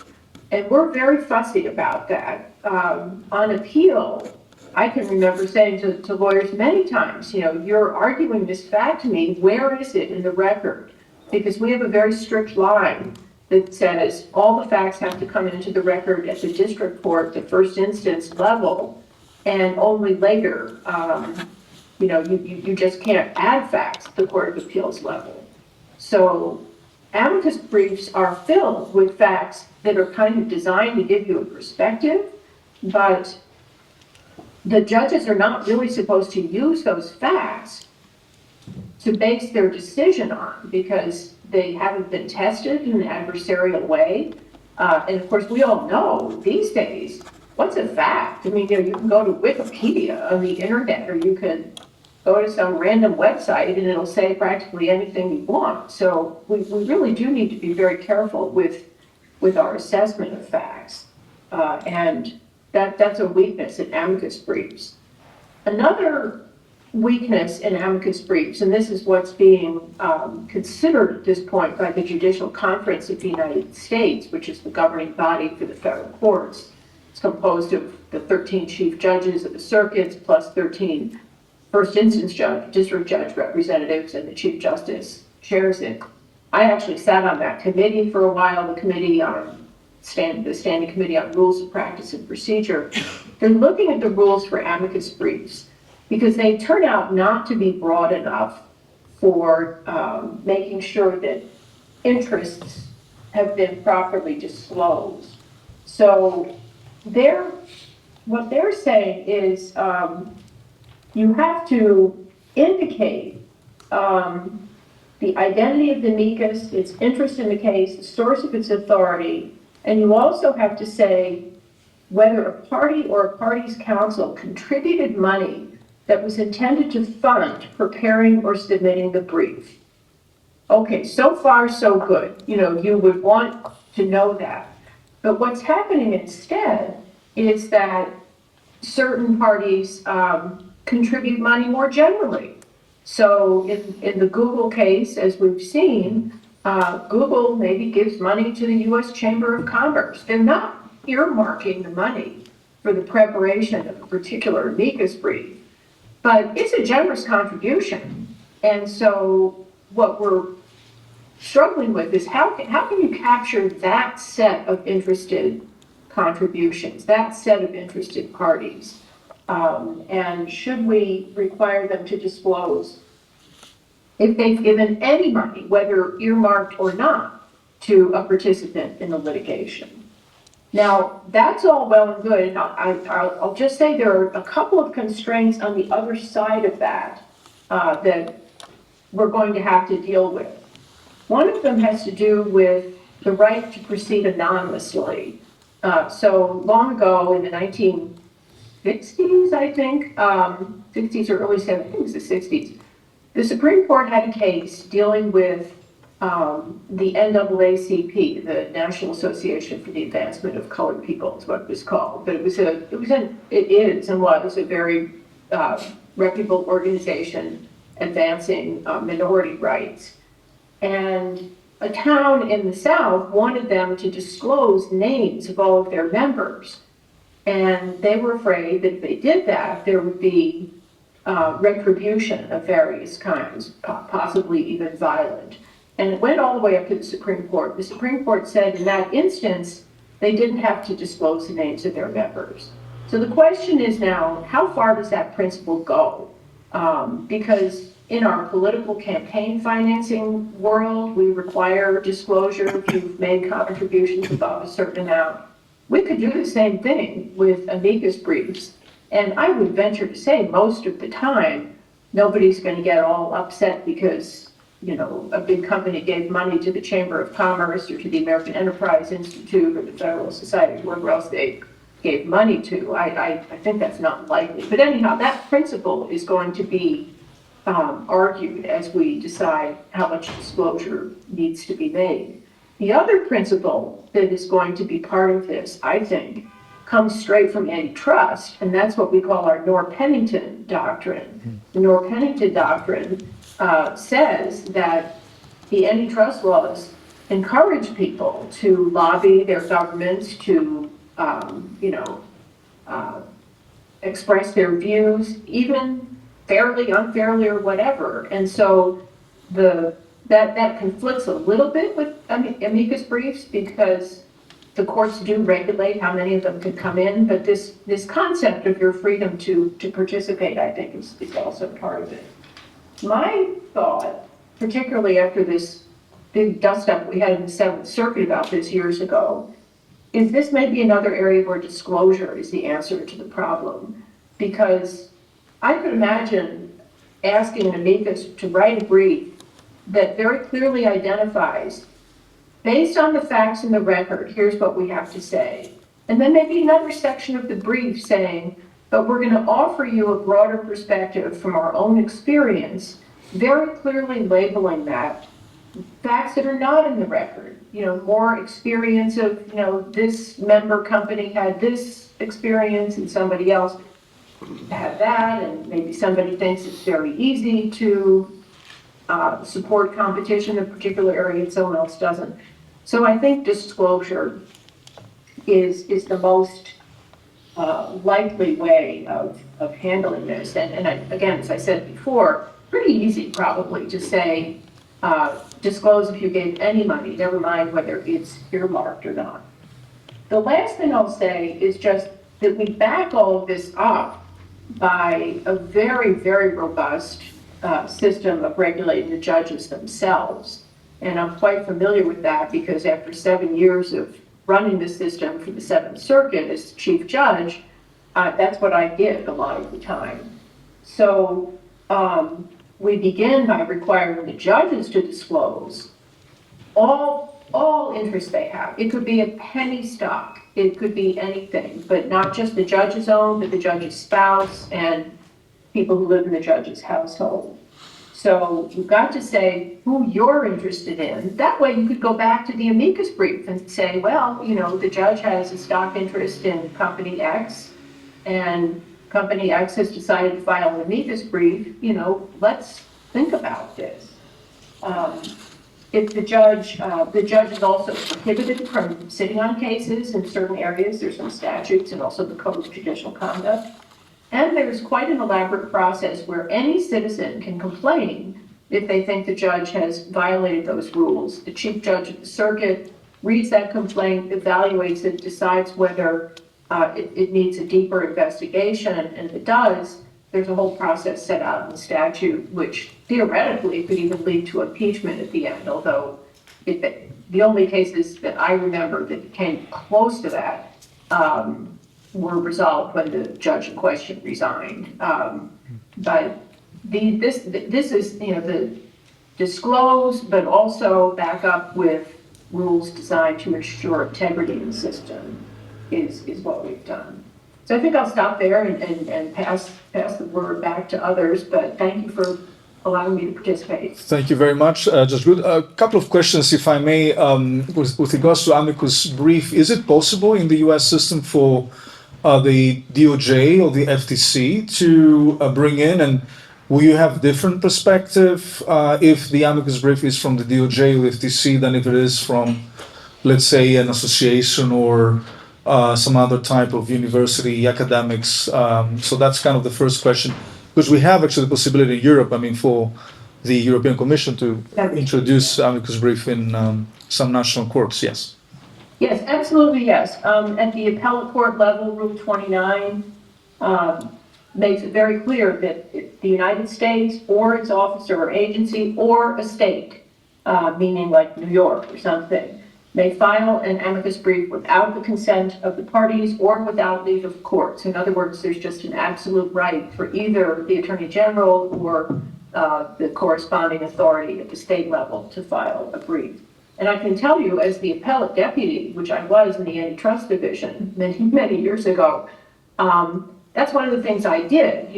And we're very fussy about that. On appeal, I can remember saying to lawyers many times, you're arguing this fact to me, where is it in the record? Because we have a very strict line that says all the facts have to come into the record at the district court, the first instance level, and only later, you just can't add facts at the Court of Appeals level. So amicus briefs are filled with facts that are kind of designed to give you a perspective, but the judges are not really supposed to use those facts to base their decision on, because they haven't been tested in an adversarial way. And of course, we all know these days, what's a fact? I mean, you can go to Wikipedia on the internet, or you can go to some random website and it'll say practically anything you want. So we really do need to be very careful with our assessment of facts. And that's a weakness in amicus briefs. Another weakness in amicus briefs, and this is what's being considered at this point by the Judicial Conference of the United States, which is the governing body for the federal courts. It's composed of the 13 chief judges of the circuits, plus 13 first instance district judge representatives, and the chief justice chairs it. I actually sat on that committee for a while, the committee on the Standing Committee on Rules of Practice and Procedure. They're looking at the rules for amicus briefs because they turn out not to be broad enough for making sure that interests have been properly disclosed. So what they're saying is you have to indicate the identity of the amicus, its interest in the case, the source of its authority, and you also have to say whether a party or a party's counsel contributed money that was intended to fund preparing or submitting the brief. Okay, so far so good. You would want to know that. But what's happening instead is that certain parties contribute money more generally. So in the Google case, as we've seen, Google maybe gives money to the U.S. Chamber of Commerce. They're not earmarking the money for the preparation of a particular amicus brief, but it's a generous contribution. And so what we're struggling with is how can you capture that set of interested contributions, that set of interested parties? And should we require them to disclose if they've given any money, whether earmarked or not, to a participant in the litigation? Now, that's all well and good, and I'll just say there are a couple of constraints on the other side of that that we're going to have to deal with. One of them has to do with the right to proceed anonymously. So long ago in the 1960s, I think, 60s or early 70s, I think it was the 60s, the Supreme Court had a case dealing with the NAACP, the National Association for the Advancement of Colored People is what it was called. But it is and was a very reputable organization advancing minority rights. And a town in the South wanted them to disclose names of all of their members. And they were afraid that if they did that, there would be retribution of various kinds, possibly even violent. And it went all the way up to the Supreme Court. The Supreme Court said in that instance, they didn't have to disclose the names of their members. So the question is now, how far does that principle go? Because in our political campaign financing world, we require disclosure if you've made contributions above a certain amount. We could do the same thing with amicus briefs. And I would venture to say most of the time, nobody's going to get all upset because, you know, a big company gave money to the Chamber of Commerce or to the American Enterprise Institute or the Federal Society, whoever else they gave money to. I think that's not likely. But anyhow, that principle is going to be argued as we decide how much disclosure needs to be made. The other principle that is going to be part of this, I think, comes straight from antitrust, and that's what we call our Noor-Pennington doctrine. The Noor-Pennington doctrine says that the antitrust laws encourage people to lobby their governments to, express their views, even fairly, unfairly, or whatever. And so that conflicts a little bit with amicus briefs because the courts do regulate how many of them can come in, but this concept of your freedom to participate, I think, is also part of it. My thought, particularly after this big dust-up we had in the Seventh Circuit about this years ago, is this may be another area where disclosure is the answer to the problem. Because I could imagine asking an amicus to write a brief that very clearly identifies, based on the facts in the record, here's what we have to say. And then maybe another section of the brief saying, but we're going to offer you a broader perspective from our own experience, very clearly labeling that facts that are not in the record. More experience of, this member company had this experience and somebody else had that, and maybe somebody thinks it's very easy to support competition in a particular area and someone else doesn't. So I think disclosure is the most likely way of handling this. And again, as I said before, pretty easy probably to say, disclose if you gave any money, never mind whether it's earmarked or not. The last thing I'll say is just that we back all of this up by a very, very robust system of regulating the judges themselves. And I'm quite familiar with that because after 7 years of running the system for the Seventh Circuit as chief judge, that's what I did a lot of the time. So we begin by requiring the judges to disclose all interest they have. It could be a penny stock. It could be anything, but not just the judge's own, but the judge's spouse and people who live in the judge's household. So you've got to say who you're interested in. That way you could go back to the amicus brief and say, well, the judge has a stock interest in company X, and company X has decided to file an amicus brief. Let's think about this. If the judge is also prohibited from sitting on cases in certain areas. There's some statutes and also the Code of Judicial Conduct. And there's quite an elaborate process where any citizen can complain if they think the judge has violated those rules. The chief judge of the circuit reads that complaint, evaluates it, decides whether it needs a deeper investigation, and if it does, there's a whole process set out in the statute, which theoretically could even lead to impeachment at the end, although the only cases that I remember that came close to that were resolved when the judge in question resigned. But this is, the disclose, but also back up with rules designed to ensure integrity in the system is what we've done. So I think I'll stop there and pass the word back to others, but thank you for allowing me to participate. Thank you very much. Just good. A couple of questions, if I may, with regards to amicus brief. Is it possible in the U.S. system for the DOJ or the FTC to bring in, and will you have different perspective if the amicus brief is from the DOJ or FTC than if it is from, let's say, an association or some other type of university academics? So that's kind of the first question, because we have actually the possibility in Europe, for the European Commission to introduce amicus brief in some national courts. Yes. Yes, absolutely, yes. At the appellate court level, Rule 29 makes it very clear that the United States or its officer or agency or a state, meaning like New York or something, may file an amicus brief without the consent of the parties or without leave of courts. In other words, there's just an absolute right for either the Attorney General or the corresponding authority at the state level to file a brief. And I can tell you, as the appellate deputy, which I was in the antitrust division many years ago, that's one of the things I did.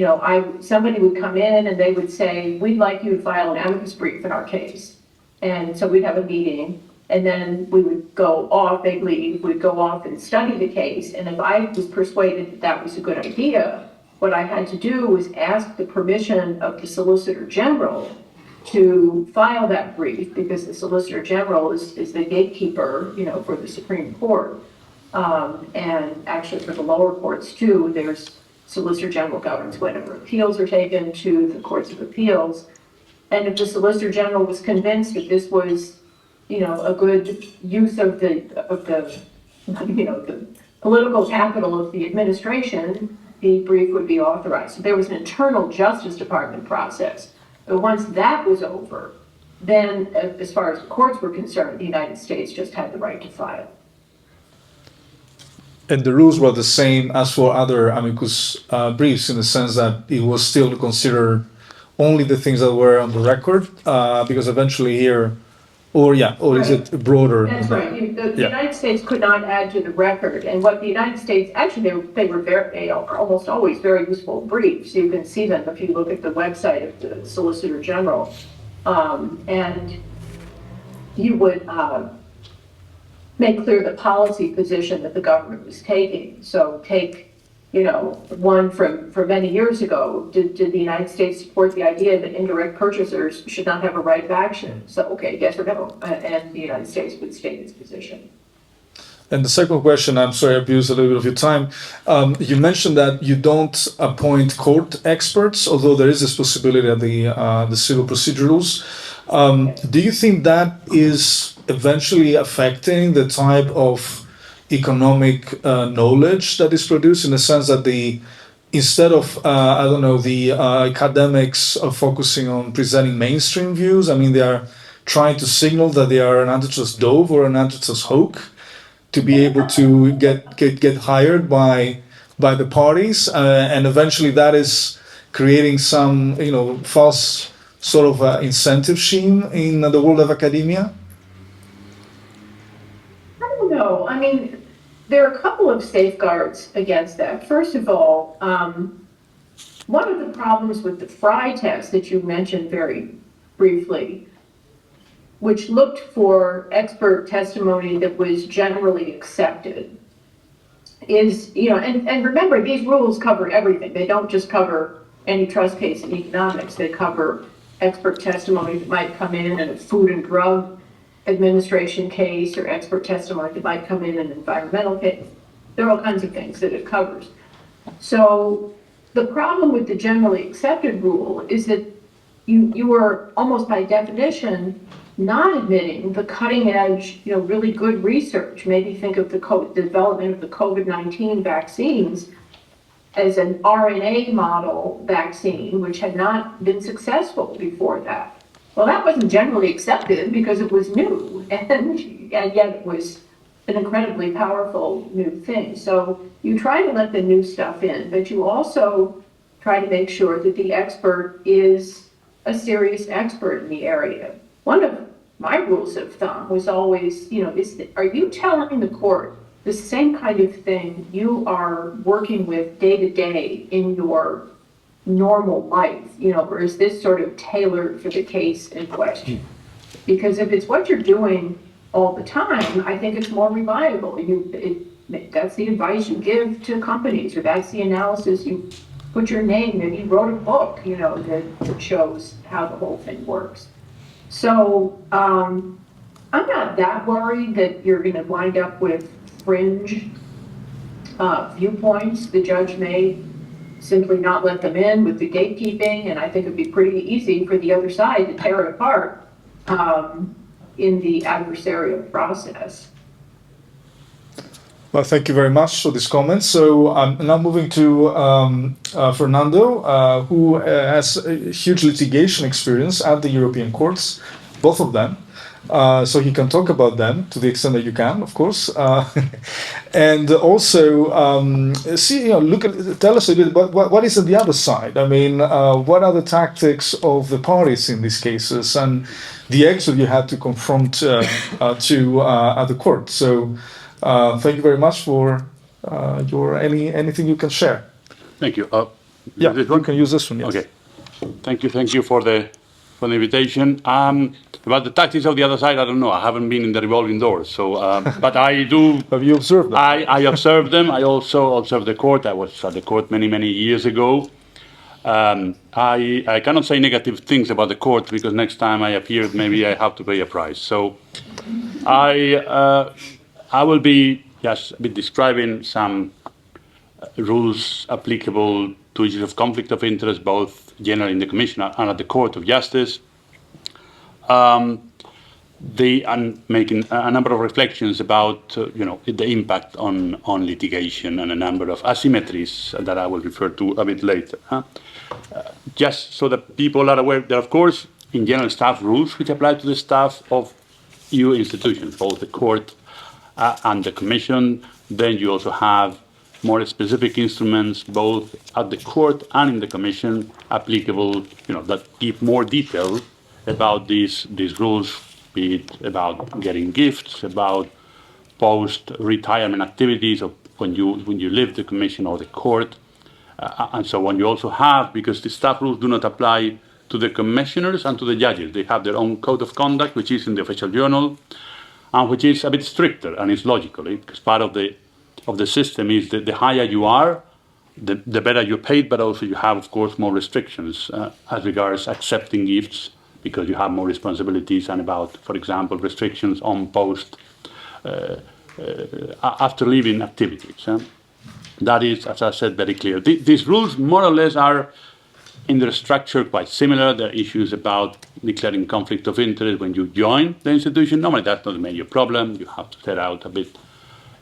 Somebody would come in and they would say, "We'd like you to file an amicus brief in our case." And so we'd have a meeting, and then we would go off, they'd leave, we'd go off and study the case. And if I was persuaded that that was a good idea, what I had to do was ask the permission of the Solicitor General to file that brief, because the Solicitor General is the gatekeeper, for the Supreme Court. And actually for the lower courts too, there's Solicitor General governs whenever appeals are taken to the courts of appeals. And if the Solicitor General was convinced that this was, a good use of the political capital of the administration, the brief would be authorized. So there was an internal Justice Department process. But once that was over, then as far as the courts were concerned, the United States just had the right to file. And the rules were the same as for other amicus briefs, in the sense that it was still considered only the things that were on the record, because eventually here, or is it broader? That's right. The United States could not add to the record, and what the United States actually they are almost always very useful briefs. You can see them if you look at the website of the Solicitor General, and you would make clear the policy position that the government was taking. So take one from many years ago. Did the United States support the idea that indirect purchasers should not have a right of action? So, okay, yes or no? And the United States would state its position. And the second question, I'm sorry I abused a little bit of your time. You mentioned that you don't appoint court experts, although there is this possibility of the civil procedure rules. Do you think that is eventually affecting the type of economic knowledge that is produced, in the sense that instead of the academics are focusing on presenting mainstream views, they are trying to signal that they are an antitrust dove or an antitrust hawk to be able to get hired by the parties, and eventually that is creating some false sort of incentive scheme in the world of academia? I don't know. There are a couple of safeguards against that. First of all, one of the problems with the Fry test that you mentioned very briefly, which looked for expert testimony that was generally accepted, is, and remember, these rules cover everything. They don't just cover antitrust case in economics. They cover expert testimony that might come in a Food and Drug Administration case, or expert testimony that might come in an environmental case. There are all kinds of things that it covers. So the problem with the generally accepted rule is that you are almost by definition not admitting the cutting edge, really good research. Maybe think of the development of the COVID-19 vaccines as an RNA model vaccine, which had not been successful before that. Well, that wasn't generally accepted because it was new, and yet it was an incredibly powerful new thing. So you try to let the new stuff in, but you also try to make sure that the expert is a serious expert in the area. One of my rules of thumb was always, are you telling the court the same kind of thing you are working with day to day in your normal life, or is this sort of tailored for the case in question? Because if it's what you're doing all the time, I think it's more reliable. That's the advice you give to companies, or that's the analysis you put your name, maybe you wrote a book, that shows how the whole thing works. So I'm not that worried that you're going to wind up with fringe viewpoints. The judge may simply not let them in with the gatekeeping, and I think it'd be pretty easy for the other side to tear it apart in the adversarial process. Well, thank you very much for this comment. So I'm now moving to Fernando, who has a huge litigation experience at the European courts, both of them. So he can talk about them to the extent that you can, of course, and also tell us a bit about what is on the other side. I mean, what are the tactics of the parties in these cases, and the exit you had to confront at the court. So thank you very much for anything you can share. Thank you. Yeah, you can use this one. Yes. Okay. Thank you for the invitation. About the tactics of the other side, I don't know. I haven't been in the revolving doors, so but I do. Have you observed them? I observed them. I also observed the court. I was at the court many years ago. I cannot say negative things about the court because next time I appear, maybe I have to pay a price. So I will be just a bit describing some rules applicable to issues of conflict of interest, both generally in the Commission and at the Court of Justice. And making a number of reflections about the impact on litigation and a number of asymmetries that I will refer to a bit later. Just so that people are aware, there are of course in general staff rules which apply to the staff of EU institutions, both the Court and the Commission. Then you also have more specific instruments both at the Court and in the Commission applicable, that give more detail about these rules, be it about getting gifts, about post-retirement activities of when you leave the Commission or the Court, and so on. You also have, because the staff rules do not apply to the commissioners and to the judges, they have their own code of conduct, which is in the official journal, and which is a bit stricter, and it's logically, because part of the system is that the higher you are, the better you're paid, but also you have, of course, more restrictions as regards accepting gifts, because you have more responsibilities, and about, for example, restrictions on after leaving activities. That is, as I said, very clear. These rules, more or less, are in their structure quite similar. There are issues about declaring conflict of interest when you join the institution. Normally, that's not a major problem. You have to set out a bit,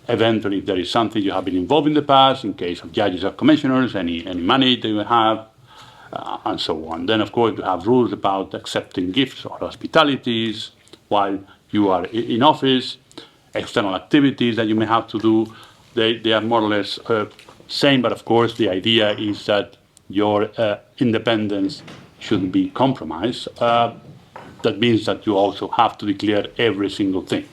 eventually, if there is something you have been involved in the past, in case of judges or commissioners, any money that you have, and so on. Then, of course, you have rules about accepting gifts or hospitalities while you are in office, external activities that you may have to do. They are more or less same, but of course, the idea is that your independence shouldn't be compromised. That means that you also have to declare every single thing.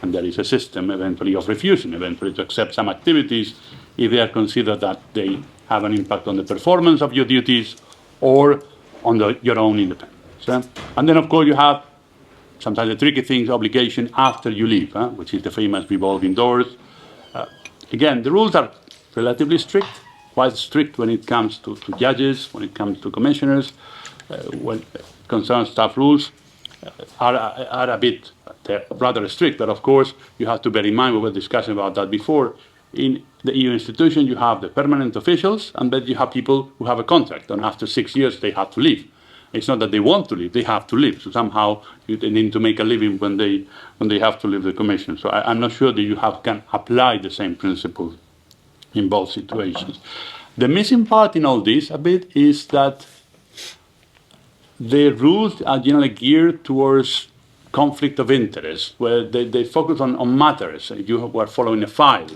And there is a system eventually of refusing, eventually to accept some activities if they are considered that they have an impact on the performance of your duties or on your own independence. And then, of course, you have sometimes the tricky thing, obligation after you leave, which is the famous revolving doors. Again, the rules are relatively strict, quite strict when it comes to judges, when it comes to commissioners. concerns staff rules are a bit rather strict, but of course you have to bear in mind, we were discussing about that before, in the EU institution you have the permanent officials, and then you have people who have a contract, and after 6 years they have to leave. It's not that they want to leave, they have to leave. So somehow they need to make a living when they have to leave the Commission. So I'm not sure that you can apply the same principles in both situations. The missing part in all this a bit is that the rules are generally geared towards conflict of interest, where they focus on matters. If you are following a file,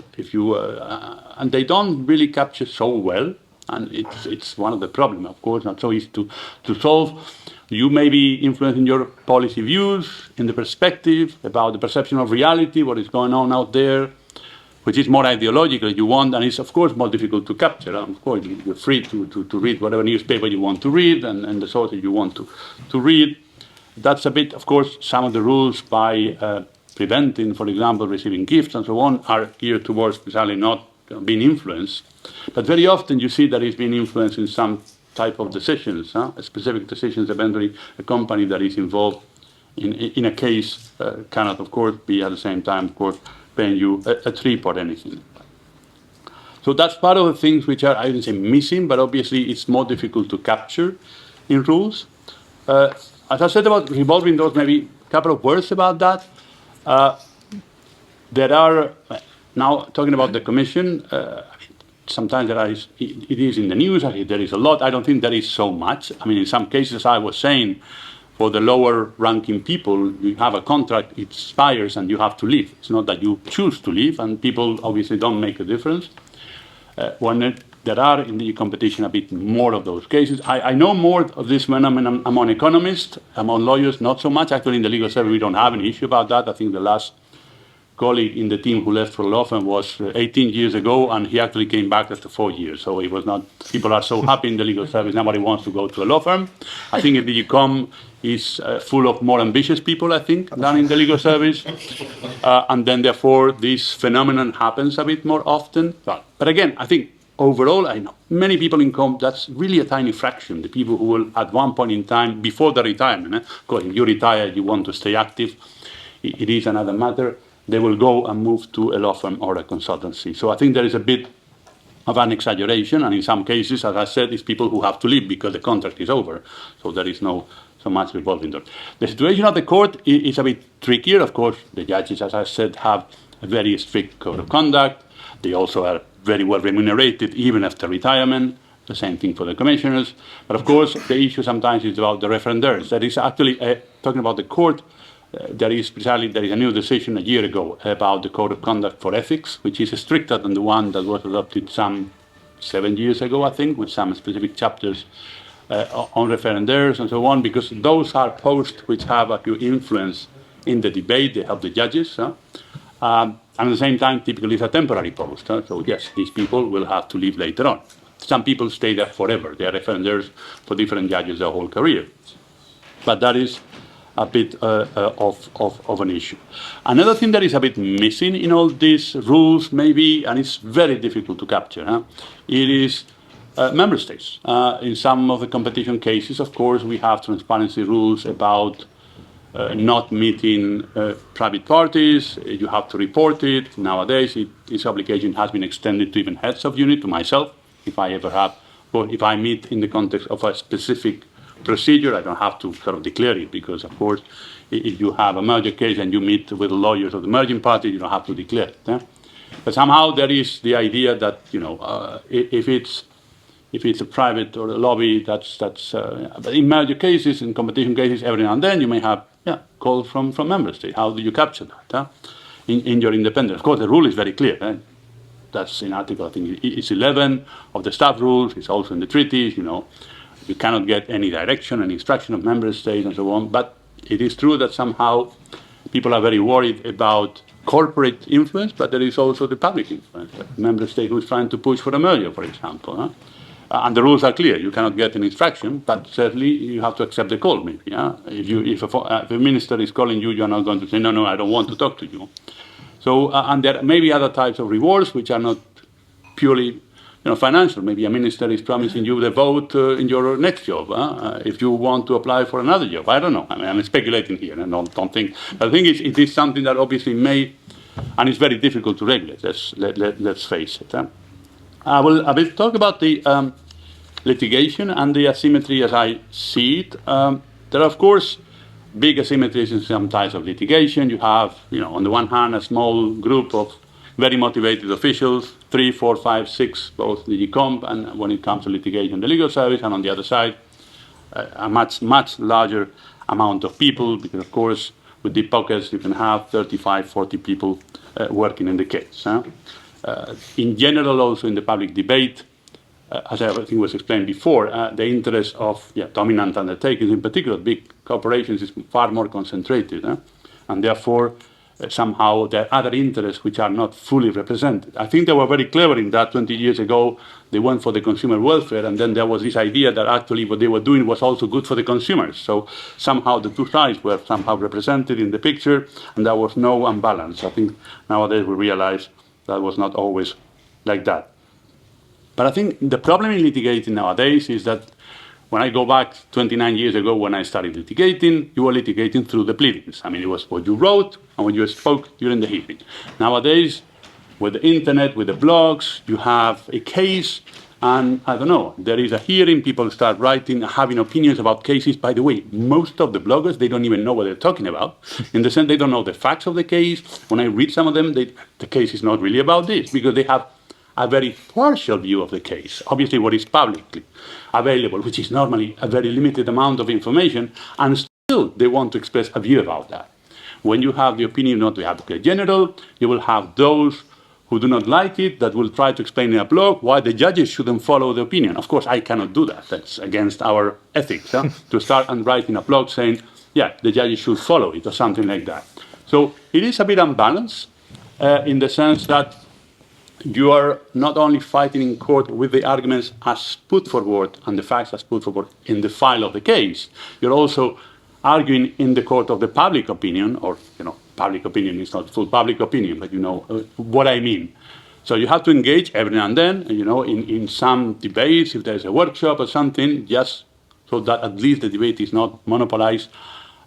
and they don't really capture so well, and it's one of the problems, of course, not so easy to solve. You may be influencing your policy views in the perspective about the perception of reality, what is going on out there, which is more ideological you want, and it's of course more difficult to capture. Of course, you're free to read whatever newspaper you want to read and the sources you want to read. That's a bit, of course, some of the rules by preventing, for example, receiving gifts and so on are geared towards precisely not being influenced. But very often you see that it's being influeed in some type of decisions, specific decisions. Eventually, a company that is involved in a case cannot, of course, be at the same time, of course, paying you a trip or anything. So that's part of the things which are, I wouldn't say missing, but obviously it's more difficult to capture in rules. As I said about revolving doors, maybe a couple of words about that. There are, now talking about the Commission, sometimes it is in the news, there is a lot. I don't think there is so much. I mean, in some cases, I was saying, for the lower ranking people, you have a contract, it expires and you have to leave. It's not that you choose to leave, and people obviously don't make a difference. There are in the competition a bit more of those cases. I know more of this phenomenon among economists, among lawyers, not so much. Actually, in the legal service, we don't have an issue about that. I think the last colleague in the team who left for a law firm was 18 years ago, and he actually came back after 4 years. So it was not, people are so happy in the legal service, nobody wants to go to a law firm. I think if the UCOM is full of more ambitious people, I think, than in the legal service. And then, therefore, this phenomenon happens a bit more often. But again, I think overall, I know many people in UCOM, that's really a tiny fraction, the people who will, at one point in time, before the retirement, because if you retire, you want to stay active, it is another matter. They will go and move to a law firm or a consultancy. So I think there is a bit of an exaggeration, and in some cases, as I said, it's people who have to leave because the contract is over. So there is no so much revolving door. The situation of the court is a bit trickier. Of course, the judges, as I said, have a very strict code of conduct. They also are very well remunerated even after retirement. The same thing for the commissioners. But of course, the issue sometimes is about the referendars. That is actually, talking about the court, there is a new decision a year ago about the Code of Conduct for Ethics, which is stricter than the one that was adopted some 7 years ago, I think, with some specific chapters on referendars and so on, because those are posts which have a few influence in the debate. They help the judges. And at the same time, typically it's a temporary post. So yes, these people will have to leave later on. Some people stay there forever. They are referendars for different judges their whole career. But that is a bit of an issue. Another thing that is a bit missing in all these rules, maybe, and it's very difficult to capture, it is member states. In some of the competition cases, of course, we have transparency rules about not meeting private parties. You have to report it. Nowadays, this obligation has been extended to even heads of unit, to myself, if I ever have, or if I meet in the context of a specific procedure, I don't have to sort of declare it, because, of course, if you have a merger case and you meet with the lawyers of the merging party, you don't have to declare it. But somehow there is the idea that, if it's a private or a lobby, that's but in merger cases, in competition cases, every now and then you may have calls from member state. How do you capture that in your independence? Of course, the rule is very clear. That's in Article, I think it's 11 of the staff rules. It's also in the treaties. You cannot get any direction, any instruction of member states and so on. But it is true that somehow people are very worried about corporate influence, but there is also the public influence. A member state who is trying to push for a merger, for example. And the rules are clear. You cannot get an instruction, but certainly you have to accept the call, maybe. If a minister is calling you, you're not going to say, no, I don't want to talk to you. So, and there may be other types of rewards which are not purely financial. Maybe a minister is promising you the vote in your next job if you want to apply for another job. I don't know. I mean, I'm speculating here, and don't think. The thing is, it is something that obviously may, and it's very difficult to regulate. Let's face it. I will talk about the litigation and the asymmetry as I see it. There are, of course, big asymmetries in some types of litigation. You have, on the one hand, a small group of very motivated officials, 3, 4, 5, 6, both the comp and when it comes to litigation, the legal service, and on the other side, a much larger amount of people, because of course, with deep pockets, you can have 35, 40 people working in the case. In general, also in the public debate, as I think was explained before, the interest of dominant undertakings, in particular big corporations, is far more concentrated, and therefore somehow there are other interests which are not fully represented. I think they were very clever in that 20 years ago. They went for the consumer welfare, and then there was this idea that actually what they were doing was also good for the consumers. So somehow the two sides were somehow represented in the picture, and there was no imbalance. I think nowadays we realize that was not always like that. But I think the problem in litigating nowadays is that when I go back 29 years ago when I started litigating, you were litigating through the pleadings. I mean, it was what you wrote and what you spoke during the hearing. Nowadays, with the internet, with the blogs, you have a case, and I don't know, there is a hearing, people start writing, having opinions about cases. By the way, most of the bloggers, they don't even know what they're talking about. In the sense, they don't know the facts of the case. When I read some of them, the case is not really about this, because they have a very partial view of the case, obviously what is publicly available, which is normally a very limited amount of information, and still they want to express a view about that. When you have the opinion of the advocate general, you will have those who do not like it that will try to explain in a blog why the judges shouldn't follow the opinion. Of course, I cannot do that. That's against our ethics, to start and write in a blog saying, the judges should follow it, or something like that. So it is a bit unbalanced in the sense that you are not only fighting in court with the arguments as put forward and the facts as put forward in the file of the case, you're also arguing in the court of the public opinion, or, public opinion is not full public opinion, but you know what I mean. So you have to engage every now and then, in some debates, if there's a workshop or something, just so that at least the debate is not monopolized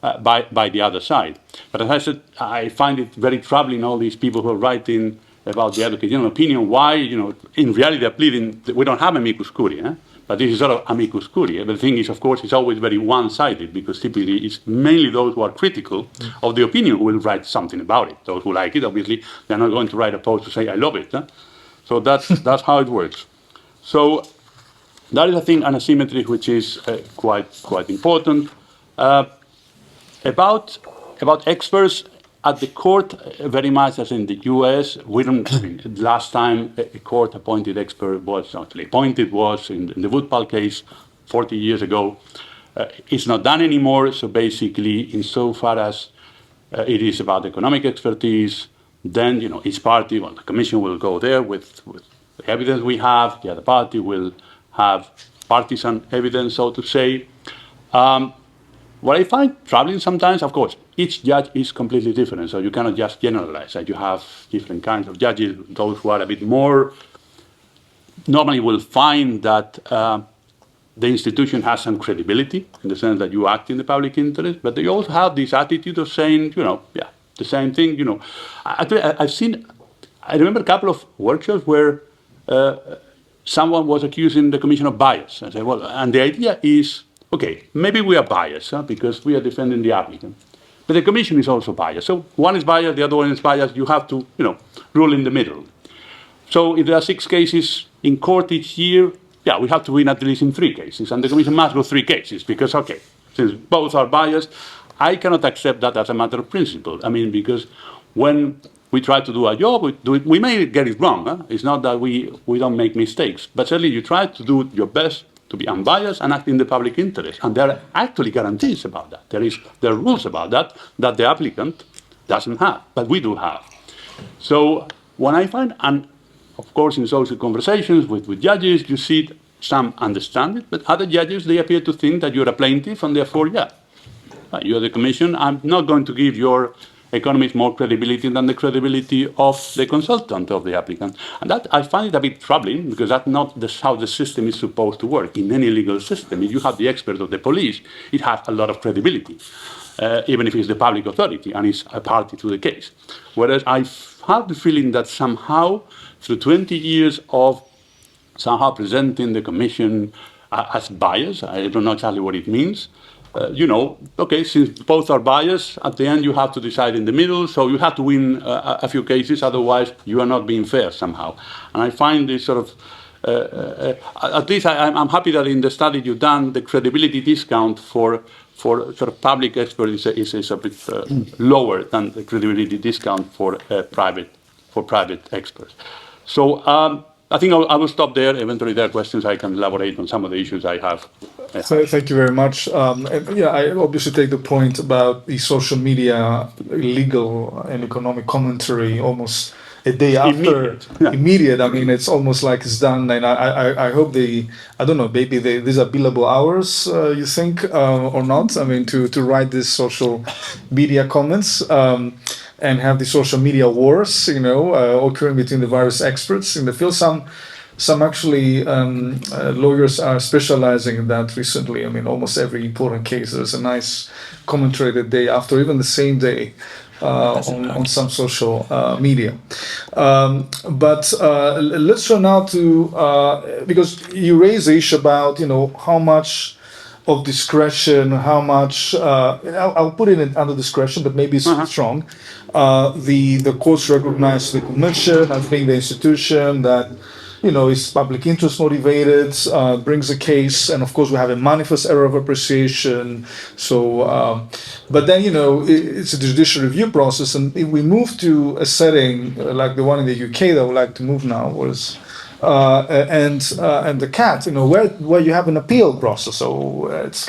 by the other side. But as I said, I find it very troubling, all these people who are writing about the advocate general opinion, why, in reality they're pleading, we don't have amicus curiae, but this is sort of amicus curiae. But the thing is, of course, it's always very one-sided, because typically it's mainly those who are critical of the opinion who will write something about it. Those who like it, obviously, they're not going to write a post to say, I love it. So that's how it works. So that is, I think, an asymmetry which is quite important. About experts, at the court, very much as in the US, we don't, last time a court-appointed expert was actually appointed was in the Woodpal case 40 years ago. It's not done anymore, so basically, insofar as it is about economic expertise, then, each party, the commission will go there with the evidence we have, the other party will have partisan evidence, so to say. What I find troubling sometimes, of course, each judge is completely different, so you cannot just generalize. You have different kinds of judges. Those who are a bit more normally will find that the institution has some credibility in the sense that you act in the public interest, but they also have this attitude of saying, the same thing. I remember a couple of workshops where someone was accusing the commission of bias. I said, and the idea is, okay, maybe we are biased because we are defending the applicant. But the commission is also biased. So one is biased, the other one is biased. You have to, rule in the middle. So if there are 6 cases in court each year, we have to win at least in 3 cases. And the commission must go 3 cases because, okay, since both are biased, I cannot accept that as a matter of principle. I mean, because when we try to do our job, we may get it wrong. It's not that we don't make mistakes. But certainly you try to do your best to be unbiased and act in the public interest. And there are actually guarantees about that. There are rules about that the applicant doesn't have, but we do have. So when I find, and of course in social conversations with judges, you see some understand it, but other judges, they appear to think that you're a plaintiff and therefore, you're the commission. I'm not going to give your economists more credibility than the credibility of the consultant of the applicant. And that I find it a bit troubling, because that's not how the system is supposed to work. In any legal system, if you have the expert of the police, it has a lot of credibility, even if it's the public authority and it's a party to the case. Whereas I have the feeling that somehow, through 20 years of somehow presenting the Commission as biased, I don't know exactly what it means, okay, since both are biased, at the end you have to decide in the middle, so you have to win a few cases, otherwise you are not being fair somehow. And I find this sort of, at least I'm happy that in the study you've done, the credibility discount for sort of public experts is a bit lower than the credibility discount for private experts. So I think I will stop there. Eventually, there are questions I can elaborate on some of the issues I have. So, thank you very much. I obviously take the point about the social media legal and economic commentary almost a day after. Immediate. I mean, it's almost like it's done. And I hope I don't know, maybe these are billable hours, you think, or not? I mean, to write these social media comments. And have the social media wars, occurring between the various experts in the field. Some actually lawyers are specializing in that recently. I mean, almost every important case, there's a nice commentary the day after, even the same day, on some social media. But let's turn now to, because you raise the issue about, how much of discretion, how much, I'll put it under discretion, but maybe it's strong. The courts recognize the Commission as being the institution that, is public interest motivated, brings a case, and of course we have a manifest error of appreciation. So, but then, it's a judicial review process, and if we move to a setting like the one in the UK that I would like to move now, and the CAT, where you have an appeal process. So it's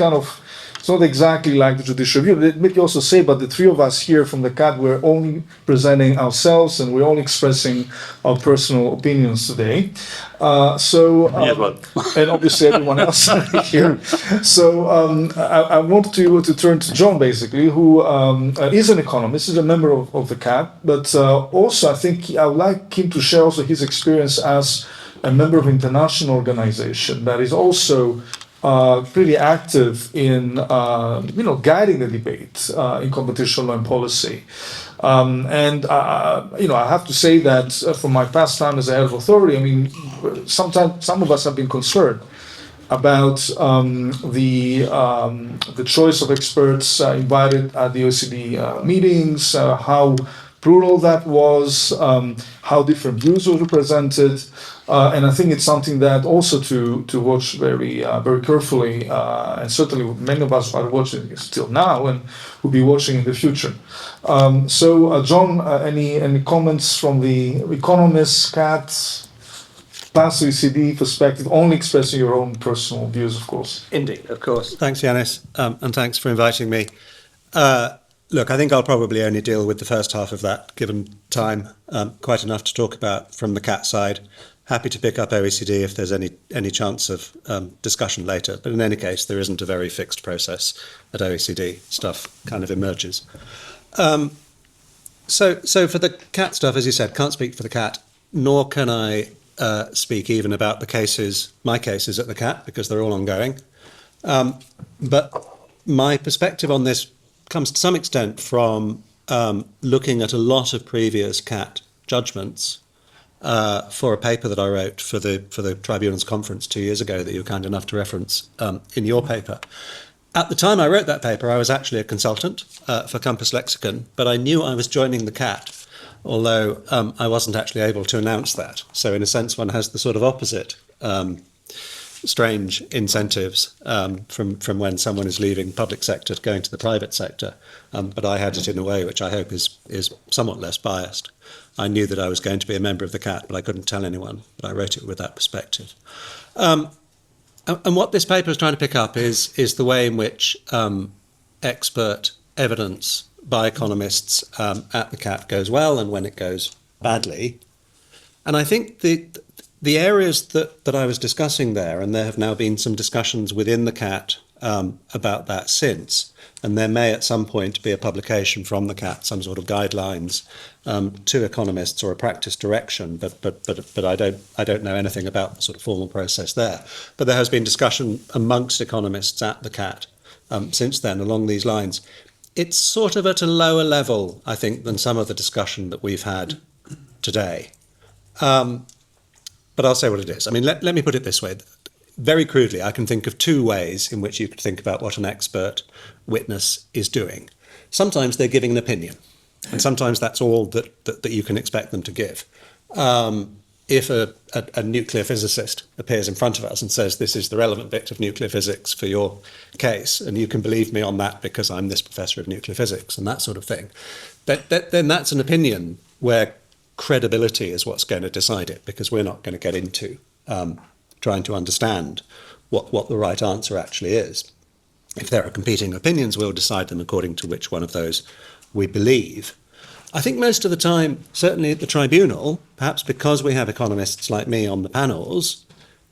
not exactly like the judicial review. Let me also say, but the three of us here from the CAT, we're only presenting ourselves and we're only expressing our personal opinions today. And obviously everyone else here. So I want to turn to John, basically, who is an economist, is a member of the CAT, but also I think I would like him to share also his experience as a member of an international organization that is also pretty active in guiding the debate in competition law and policy. I have to say that from my past time as a head of authority, I mean, sometimes some of us have been concerned about the choice of experts invited at the OECD meetings, how plural that was, how different views were represented, and I think it's something that also to watch very carefully, and certainly many of us are watching still now and will be watching in the future. John, any comments from the economists, CAT, plus OECD perspective, only expressing your own personal views, of course? Indeed, of course. Thanks, Yanis, and thanks for inviting me. Look, I think I'll probably only deal with the first half of that, given time, quite enough to talk about from the CAT side. Happy to pick up OECD if there's any chance of discussion later. But in any case, there isn't a very fixed process at OECD. Stuff kind of emerges. So for the CAT stuff, as you said, can't speak for the CAT, nor can I speak even about my cases at the CAT, because they're all ongoing. But my perspective on this comes to some extent from looking at a lot of previous CAT judgments for a paper that I wrote for the Tribunal's conference 2 years ago that you were kind enough to reference in your paper. At the time I wrote that paper, I was actually a consultant for Compass Lexicon, but I knew I was joining the CAT, although I wasn't actually able to announce that. So in a sense, one has the sort of opposite strange incentives from when someone is leaving public sector to going to the private sector. But I had it in a way which I hope is somewhat less biased. I knew that I was going to be a member of the CAT, but I couldn't tell anyone. But I wrote it with that perspective. And what this paper is trying to pick up is the way in which expert evidence by economists at the CAT goes well and when it goes badly. And I think the areas that I was discussing there, and there have now been some discussions within the CAT about that since. And there may at some point be a publication from the CAT, some sort of guidelines to economists or a practice direction, but I don't know anything about the sort of formal process there. But there has been discussion amongst economists at the CAT since then along these lines. It's sort of at a lower level, I think, than some of the discussion that we've had today. But I'll say what it is. I mean, let me put it this way. Very crudely, I can think of two ways in which you could think about what an expert witness is doing. Sometimes they're giving an opinion, and sometimes that's all that you can expect them to give. If a nuclear physicist appears in front of us and says, this is the relevant bit of nuclear physics for your case, and you can believe me on that because I'm this professor of nuclear physics and that sort of thing, then that's an opinion where credibility is what's going to decide it, because we're not going to get into trying to understand what the right answer actually is. If there are competing opinions, we'll decide them according to which one of those we believe. I think most of the time, certainly at the tribunal, perhaps because we have economists like me on the panels,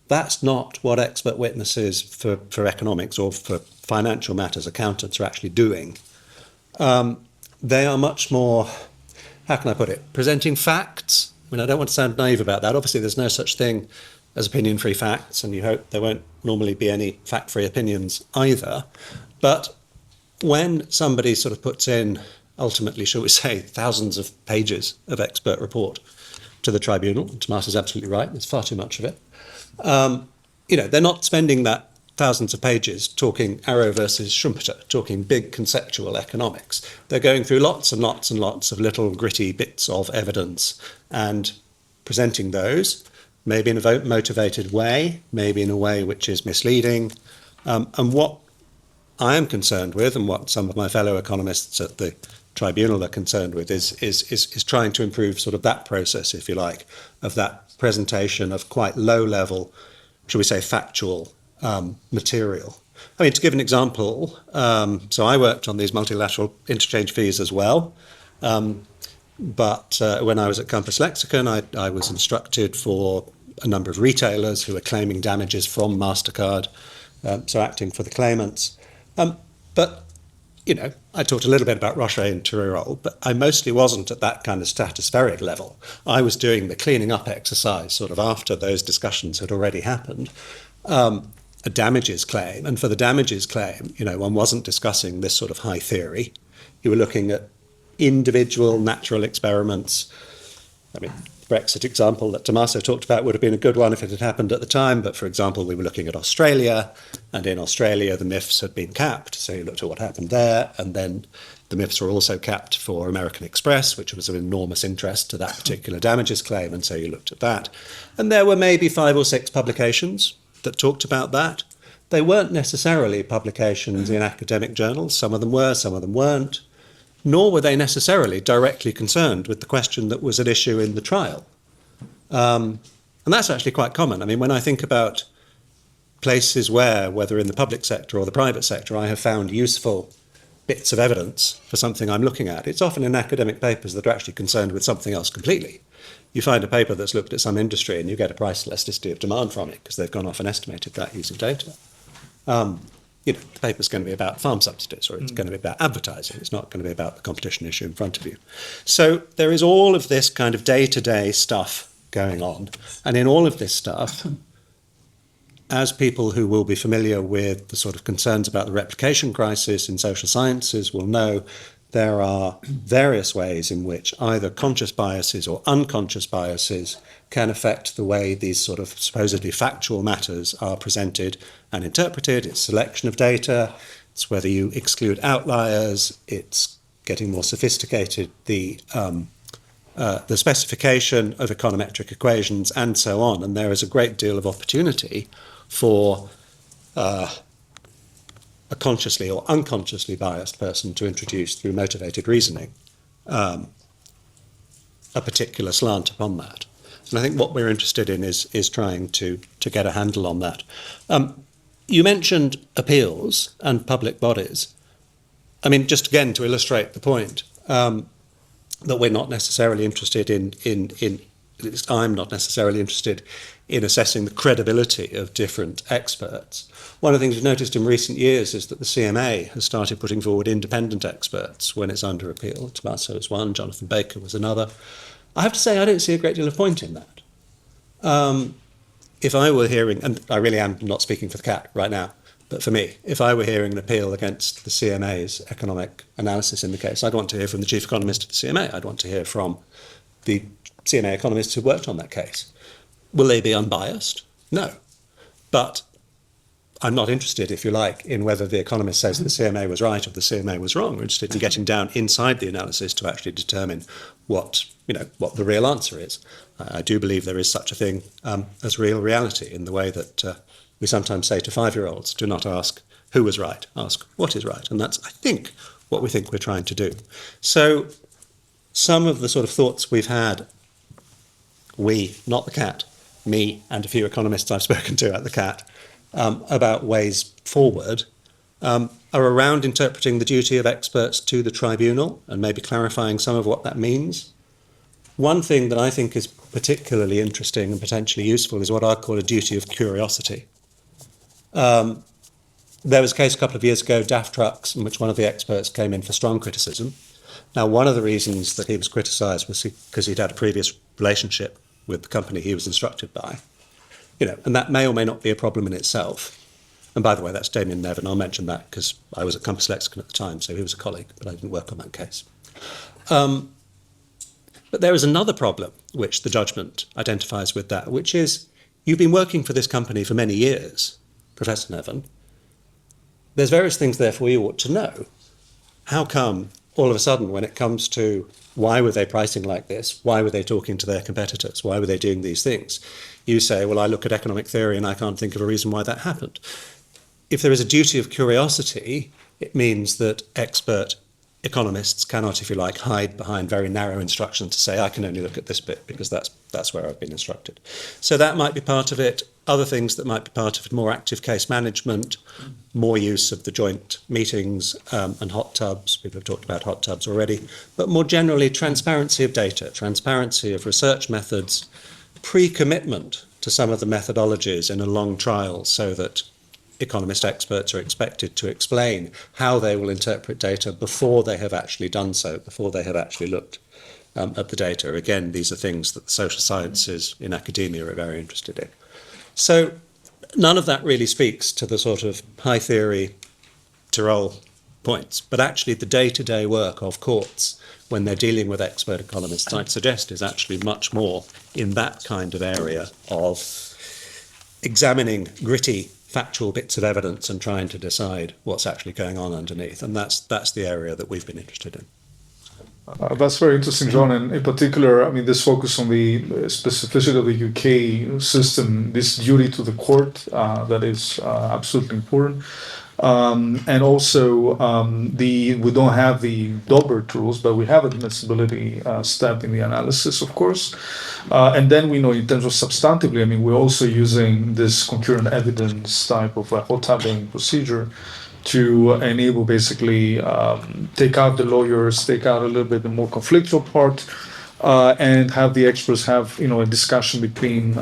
that's not what expert witnesses for economics or for financial matters, accountants, are actually doing. They are much more, how can I put it, presenting facts. I mean, I don't want to sound naive about that. Obviously, there's no such thing as opinion-free facts, and you hope there won't normally be any fact-free opinions either. But when somebody sort of puts in, ultimately, shall we say, thousands of pages of expert report to the tribunal, and Tomas is absolutely right, there's far too much of it, they're not spending that thousands of pages talking Arrow versus Schumpeter, talking big conceptual economics. They're going through lots and lots and lots of little gritty bits of evidence and presenting those, maybe in a motivated way, maybe in a way which is misleading. And what I am concerned with, and what some of my fellow economists at the tribunal are concerned with, is trying to improve sort of that process, if you like, of that presentation of quite low-level, shall we say, factual material. I mean, to give an example, so I worked on these multilateral interchange fees as well. But when I was at Compass Lexicon, I was instructed for a number of retailers who were claiming damages from MasterCard, so acting for the claimants. But, I talked a little bit about Rocher and Tirol, but I mostly wasn't at that kind of stratospheric level. I was doing the cleaning up exercise sort of after those discussions had already happened. A damages claim, and for the damages claim, one wasn't discussing this sort of high theory. You were looking at individual natural experiments. I mean, the Brexit example that Tommaso talked about would have been a good one if it had happened at the time, but for example, we were looking at Australia, and in Australia the MIFs had been capped, so you looked at what happened there, and then the MIFs were also capped for American Express, which was of enormous interest to that particular damages claim, and so you looked at that. And there were maybe 5 or 6 publications that talked about that. They weren't necessarily publications in academic journals. Some of them were, some of them weren't. Nor were they necessarily directly concerned with the question that was at issue in the trial. And that's actually quite common. I mean, when I think about places where, whether in the public sector or the private sector, I have found useful bits of evidence for something I'm looking at, it's often in academic papers that are actually concerned with something else completely. You find a paper that's looked at some industry and you get a price elasticity of demand from it because they've gone off and estimated that using data. The paper's going to be about farm subsidies, or it's going to be about advertising. It's not going to be about the competition issue in front of you. So there is all of this kind of day-to-day stuff going on. And in all of this stuff, as people who will be familiar with the sort of concerns about the replication crisis in social sciences will know, there are various ways in which either conscious biases or unconscious biases can affect the way these sort of supposedly factual matters are presented and interpreted. It's selection of data, it's whether you exclude outliers, it's getting more sophisticated, the specification of econometric equations, and so on. And there is a great deal of opportunity for a consciously or unconsciously biased person to introduce, through motivated reasoning, a particular slant upon that. And I think what we're interested in is trying to get a handle on that. You mentioned appeals and public bodies. I mean, just again to illustrate the point, that we're not necessarily interested in at least I'm not necessarily interested in assessing the credibility of different experts. One of the things we've noticed in recent years is that the CMA has started putting forward independent experts when it's under appeal. Tommaso is one, Jonathan Baker was another. I have to say I don't see a great deal of point in that. If I were hearing, and I really am not speaking for the CAT right now, but for me, if I were hearing an appeal against the CMA's economic analysis in the case, I'd want to hear from the chief economist of the CMA. I'd want to hear from the CMA economists who worked on that case. Will they be unbiased? No. But I'm not interested, if you like, in whether the economist says the CMA was right or the CMA was wrong. We're interested in getting down inside the analysis to actually determine what the real answer is. I do believe there is such a thing as real reality in the way that we sometimes say to 5-year-olds, do not ask who was right, ask what is right. And that's, I think, what we think we're trying to do. So some of the sort of thoughts we've had, we, not the CAT, me and a few economists I've spoken to at the CAT, about ways forward, are around interpreting the duty of experts to the tribunal and maybe clarifying some of what that means. One thing that I think is particularly interesting and potentially useful is what I call a duty of curiosity. There was a case a couple of years ago, DAF Trucks, in which one of the experts came in for strong criticism. Now, one of the reasons that he was criticised was because he'd had a previous relationship with the company he was instructed by. And that may or may not be a problem in itself. And by the way, that's Damien Nevin. I'll mention that because I was at Compass Lexicon at the time, so he was a colleague, but I didn't work on that case. But there is another problem which the judgment identifies with that, which is you've been working for this company for many years, Professor Nevin. There's various things, therefore, you ought to know. How come all of a sudden, when it comes to why were they pricing like this, why were they talking to their competitors, why were they doing these things, you say, well, I look at economic theory and I can't think of a reason why that happened. If there is a duty of curiosity, it means that expert economists cannot, if you like, hide behind very narrow instructions to say, I can only look at this bit because that's where I've been instructed. So that might be part of it. Other things that might be part of it, more active case management, more use of the joint meetings and hot tubs. People have talked about hot tubs already. But more generally, transparency of data, transparency of research methods, pre-commitment to some of the methodologies in a long trial so that economist experts are expected to explain how they will interpret data before they have actually done so, before they have actually looked at the data. Again, these are things that the social sciences in academia are very interested in. So none of that really speaks to the sort of high theory Tyrol points, but actually the day-to-day work of courts when they're dealing with expert economists, I'd suggest, is actually much more in that kind of area of examining gritty factual bits of evidence and trying to decide what's actually going on underneath. And that's the area that we've been interested in. That's very interesting, John. And in particular, I mean, this focus on the specificity of the UK system, this duty to the court, that is absolutely important. And also, we don't have the Dober tools, but we have admissibility step in the analysis, of course. And then we know in terms of substantively, I mean, we're also using this concurrent evidence type of hot tubbing procedure to enable basically take out the lawyers, take out a little bit the more conflictual part, and have the experts have a discussion between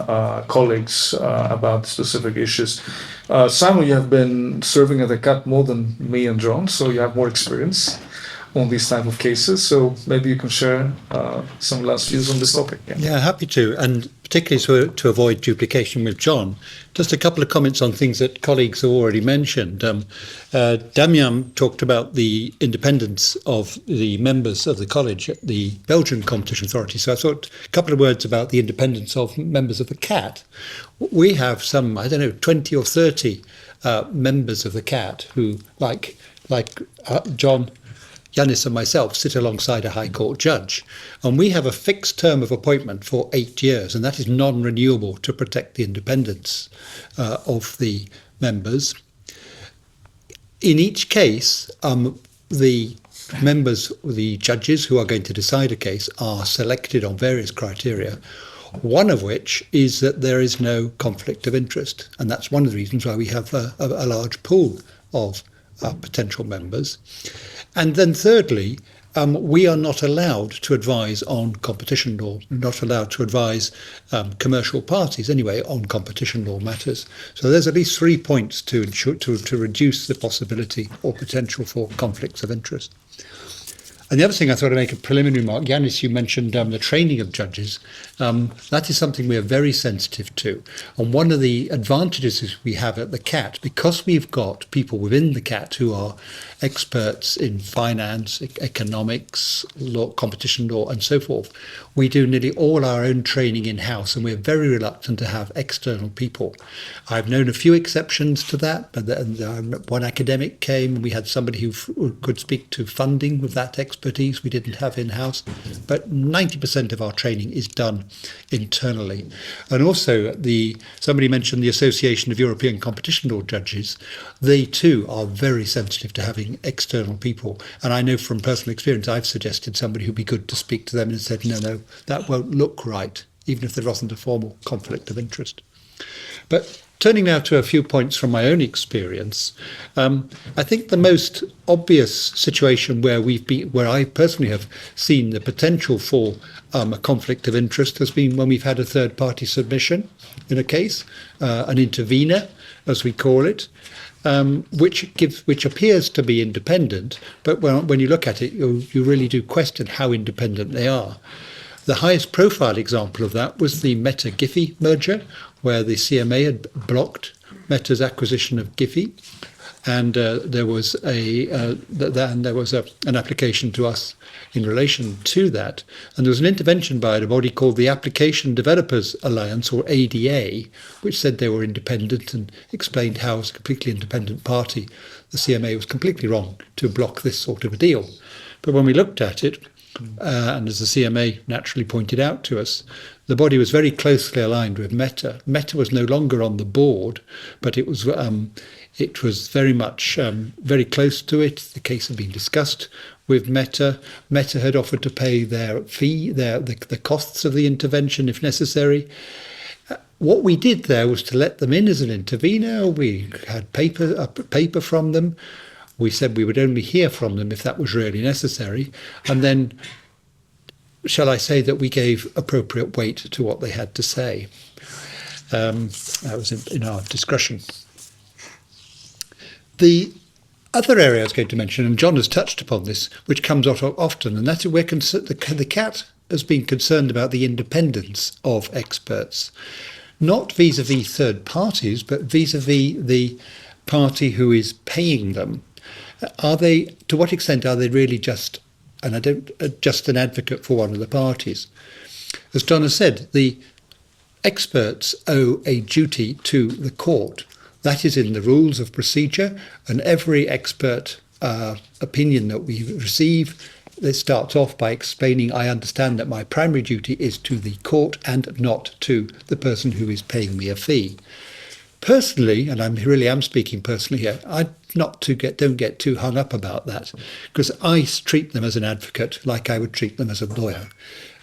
colleagues about specific issues. Simon, you have been serving at the CAT more than me and John, so you have more experience on these type of cases. So maybe you can share some last views on this topic. Yeah, happy to, and particularly to avoid duplication with John, just a couple of comments on things that colleagues have already mentioned. Damien talked about the independence of the members of the college at the Belgian Competition Authority. So I thought a couple of words about the independence of members of the CAT. We have some, 20 or 30 members of the CAT who, like John, Yanis and myself sit alongside a High Court judge, and we have a fixed term of appointment for 8 years, and that is non-renewable to protect the independence of the members. In each case, the members, the judges who are going to decide a case, are selected on various criteria, one of which is that there is no conflict of interest, and that's one of the reasons why we have a large pool of potential members. And then thirdly, we are not allowed to advise on competition law, not allowed to advise commercial parties anyway on competition law matters. So there's at least 3 points to reduce the possibility or potential for conflicts of interest. And the other thing I thought I'd make a preliminary remark, Yanis, you mentioned the training of judges. That is something we are very sensitive to. And one of the advantages we have at the CAT, because we've got people within the CAT who are experts in finance, economics, law, competition law, and so forth, we do nearly all our own training in-house, and we're very reluctant to have external people. I've known a few exceptions to that, but one academic came, and we had somebody who could speak to funding with that expertise we didn't have in-house. But 90% of our training is done internally. And also, somebody mentioned the Association of European Competition Law Judges. They too are very sensitive to having external people. And I know from personal experience, I've suggested somebody who'd be good to speak to them and said, no, that won't look right, even if there wasn't a formal conflict of interest. But turning now to a few points from my own experience, I think the most obvious situation where I personally have seen the potential for a conflict of interest has been when we've had a third-party submission in a case, an intervener, as we call it, which appears to be independent, but when you look at it, you really do question how independent they are. The highest profile example of that was the Meta-Giphy merger, where the CMA had blocked Meta's acquisition of Giphy, and there was an application to us in relation to that, and there was an intervention by a body called the Application Developers Alliance, or ADA, which said they were independent and explained how, as a completely independent party, the CMA was completely wrong to block this sort of a deal. But when we looked at it, and as the CMA naturally pointed out to us, the body was very closely aligned with Meta. Meta was no longer on the board, but it was very much very close to it. The case had been discussed with Meta. Meta had offered to pay their fee, the costs of the intervention if necessary. What we did there was to let them in as an intervener. We had paper from them. We said we would only hear from them if that was really necessary. And then, shall I say that we gave appropriate weight to what they had to say. That was in our discretion. The other area I was going to mention, and John has touched upon this, which comes out often, and that's where the CAT has been concerned about the independence of experts. Not vis-à-vis third parties, but vis-à-vis the party who is paying them. To what extent are they really just an advocate for one of the parties? As John has said, the experts owe a duty to the court. That is in the rules of procedure, and every expert opinion that we receive, it starts off by explaining, I understand that my primary duty is to the court and not to the person who is paying me a fee. Personally, and I really am speaking personally here, I don't get too hung up about that, because I treat them as an advocate like I would treat them as a lawyer.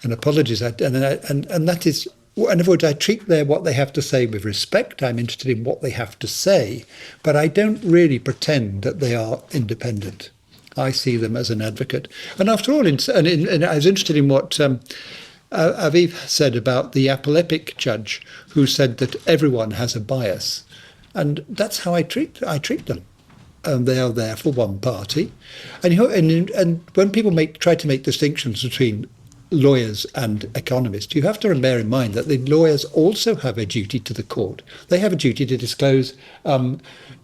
And apologies, and that is, in other words, I treat what they have to say with respect. I'm interested in what they have to say, but I don't really pretend that they are independent. I see them as an advocate. And after all, and I was interested in what Aviv said about the apoplectic judge who said that everyone has a bias, and that's how I treat them. They are there for one party, and when people try to make distinctions between lawyers and economists, you have to bear in mind that the lawyers also have a duty to the court. They have a duty to disclose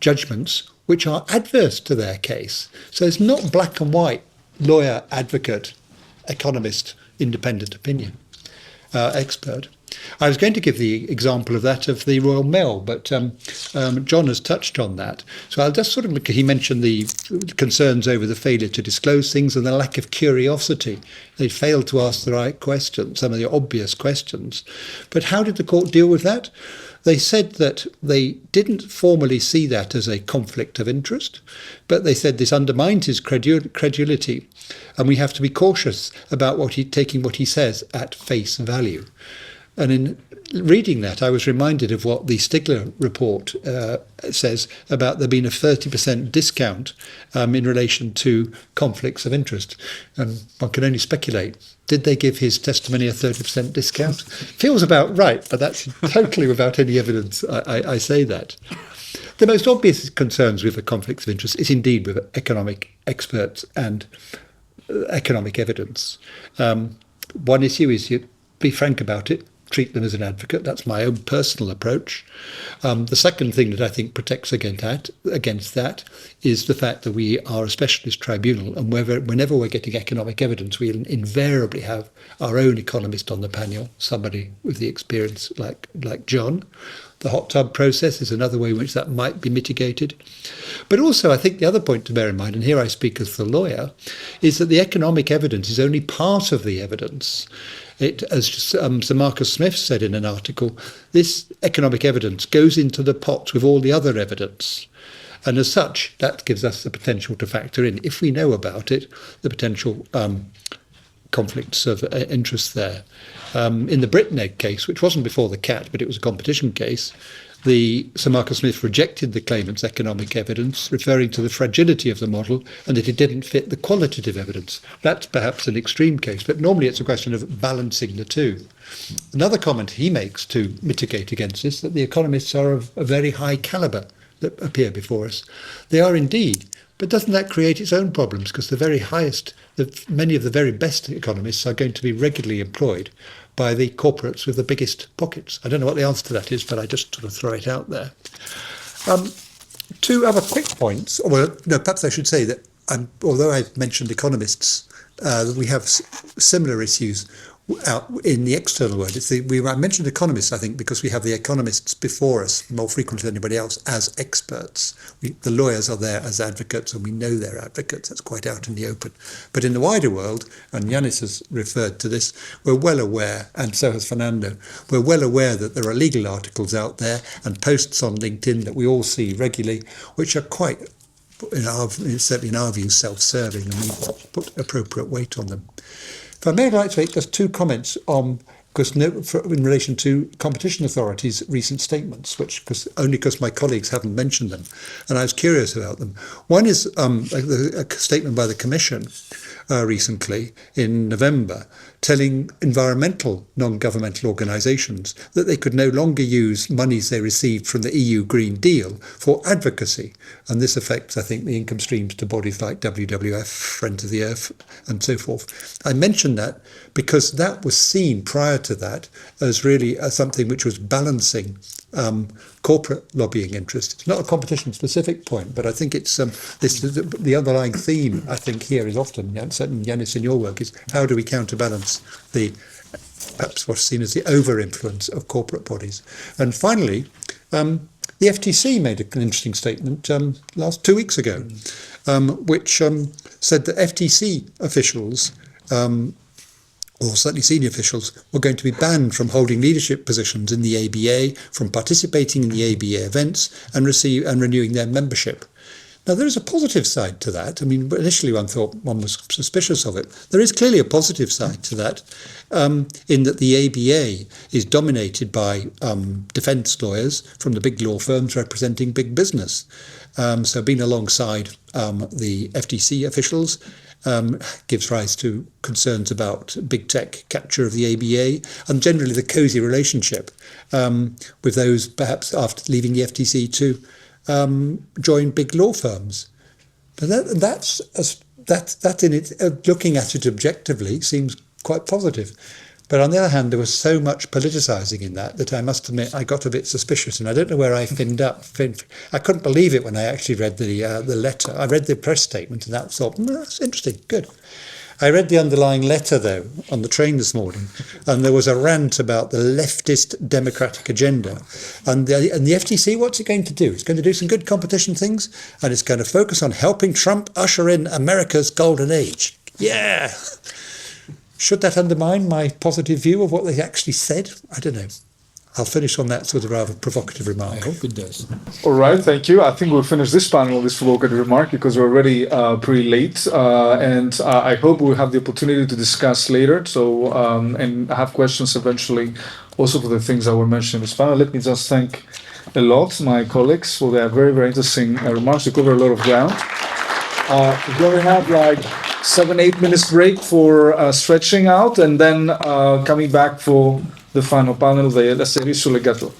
judgments which are adverse to their case. So it's not black and white, lawyer, advocate, economist, independent opinion, expert. I was going to give the example of that of the Royal Mail, but John has touched on that. So I'll just he mentioned the concerns over the failure to disclose things and the lack of curiosity. They failed to ask the right questions, some of the obvious questions. But how did the court deal with that? They said that they didn't formally see that as a conflict of interest, but they said this undermines his credulity, and we have to be cautious about taking what he says at face value. And reading that, I was reminded of what the Stigler report says about there being a 30% discount in relation to conflicts of interest. And one can only speculate. Did they give his testimony a 30% discount? Feels about right, but that's totally without any evidence. I say that. The most obvious concerns with the conflicts of interest is indeed with economic experts and economic evidence. One issue is you be frank about it, treat them as an advocate. That's my own personal approach. The second thing that I think protects against that is the fact that we are a specialist tribunal, and whenever we're getting economic evidence, we'll invariably have our own economist on the panel, somebody with the experience like John. The hot tub process is another way in which that might be mitigated. But also, I think the other point to bear in mind, and here I speak as the lawyer, is that the economic evidence is only part of the evidence. As Sir Marcus Smith said in an article, this economic evidence goes into the pot with all the other evidence. And as such, that gives us the potential to factor in, if we know about it, the potential conflicts of interest there. In the Britnegg case, which wasn't before the CAT, but it was a competition case, Sir Marcus Smith rejected the claimant's economic evidence, referring to the fragility of the model and that it didn't fit the qualitative evidence. That's perhaps an extreme case, but normally it's a question of balancing the two. Another comment he makes to mitigate against this, that the economists are of a very high calibre that appear before us. They are indeed, but doesn't that create its own problems? Because many of the very best economists are going to be regularly employed by the corporates with the biggest pockets. I don't know what the answer to that is, but I just sort of throw it out there. Two other quick points. Well, no, perhaps I should say that although I've mentioned economists, we have similar issues out in the external world. I mentioned economists, I think, because we have the economists before us more frequently than anybody else as experts. The lawyers are there as advocates, and we know they're advocates. That's quite out in the open. But in the wider world, and Yanis has referred to this, we're well aware, and so has Fernando, we're well aware that there are legal articles out there and posts on LinkedIn that we all see regularly, which are quite, certainly in our view, self-serving, and we put appropriate weight on them. If I may, I'd like to make just two comments in relation to competition authorities' recent statements, only because my colleagues haven't mentioned them, and I was curious about them. One is a statement by the Commission recently in November, telling environmental non-governmental organisations that they could no longer use monies they received from the EU Green Deal for advocacy. And this affects, I think, the income streams to bodies like WWF, Friends of the Earth, and so forth. I mention that because that was seen prior to that as really something which was balancing corporate lobbying interests. It's not a competition-specific point, but I think it's the underlying theme, I think, here is often, certainly Yanis, in your work, is how do we counterbalance perhaps what's seen as the over-influence of corporate bodies. And finally, the FTC made an interesting statement 2 weeks ago, which said that FTC officials, or certainly senior officials, were going to be banned from holding leadership positions in the ABA, from participating in the ABA events, and renewing their membership. Now, there is a positive side to that. I mean, initially one thought one was suspicious of it. There is clearly a positive side to that, in that the ABA is dominated by defence lawyers from the big law firms representing big business. So being alongside the FTC officials gives rise to concerns about big tech capture of the ABA, and generally the cosy relationship with those perhaps after leaving the FTC to join big law firms. But that's in it. Looking at it objectively seems quite positive. But on the other hand, there was so much politicising in that I must admit I got a bit suspicious, and I don't know where I finned up. I couldn't believe it when I actually read the letter. I read the press statement, and that thought, that's interesting, good. I read the underlying letter, though, on the train this morning, and there was a rant about the leftist democratic agenda. And the FTC, what's it going to do? It's going to do some good competition things, and it's going to focus on helping Trump usher in America's golden age. Yeah! Should that undermine my positive view of what they actually said? I don't know. I'll finish on that sort of rather provocative remark. I hope it does. All right, thank you. I think we'll finish this panel with this provocative remark because we're already pretty late, and I hope we'll have the opportunity to discuss later. So and have questions eventually also for the things that were mentioned in this panel. Let me just thank a lot my colleagues for their very, very interesting remarks. We cover a lot of ground. We're going to have like 7-8 minutes break for stretching out, and then coming back for the final panel, the judicial legato.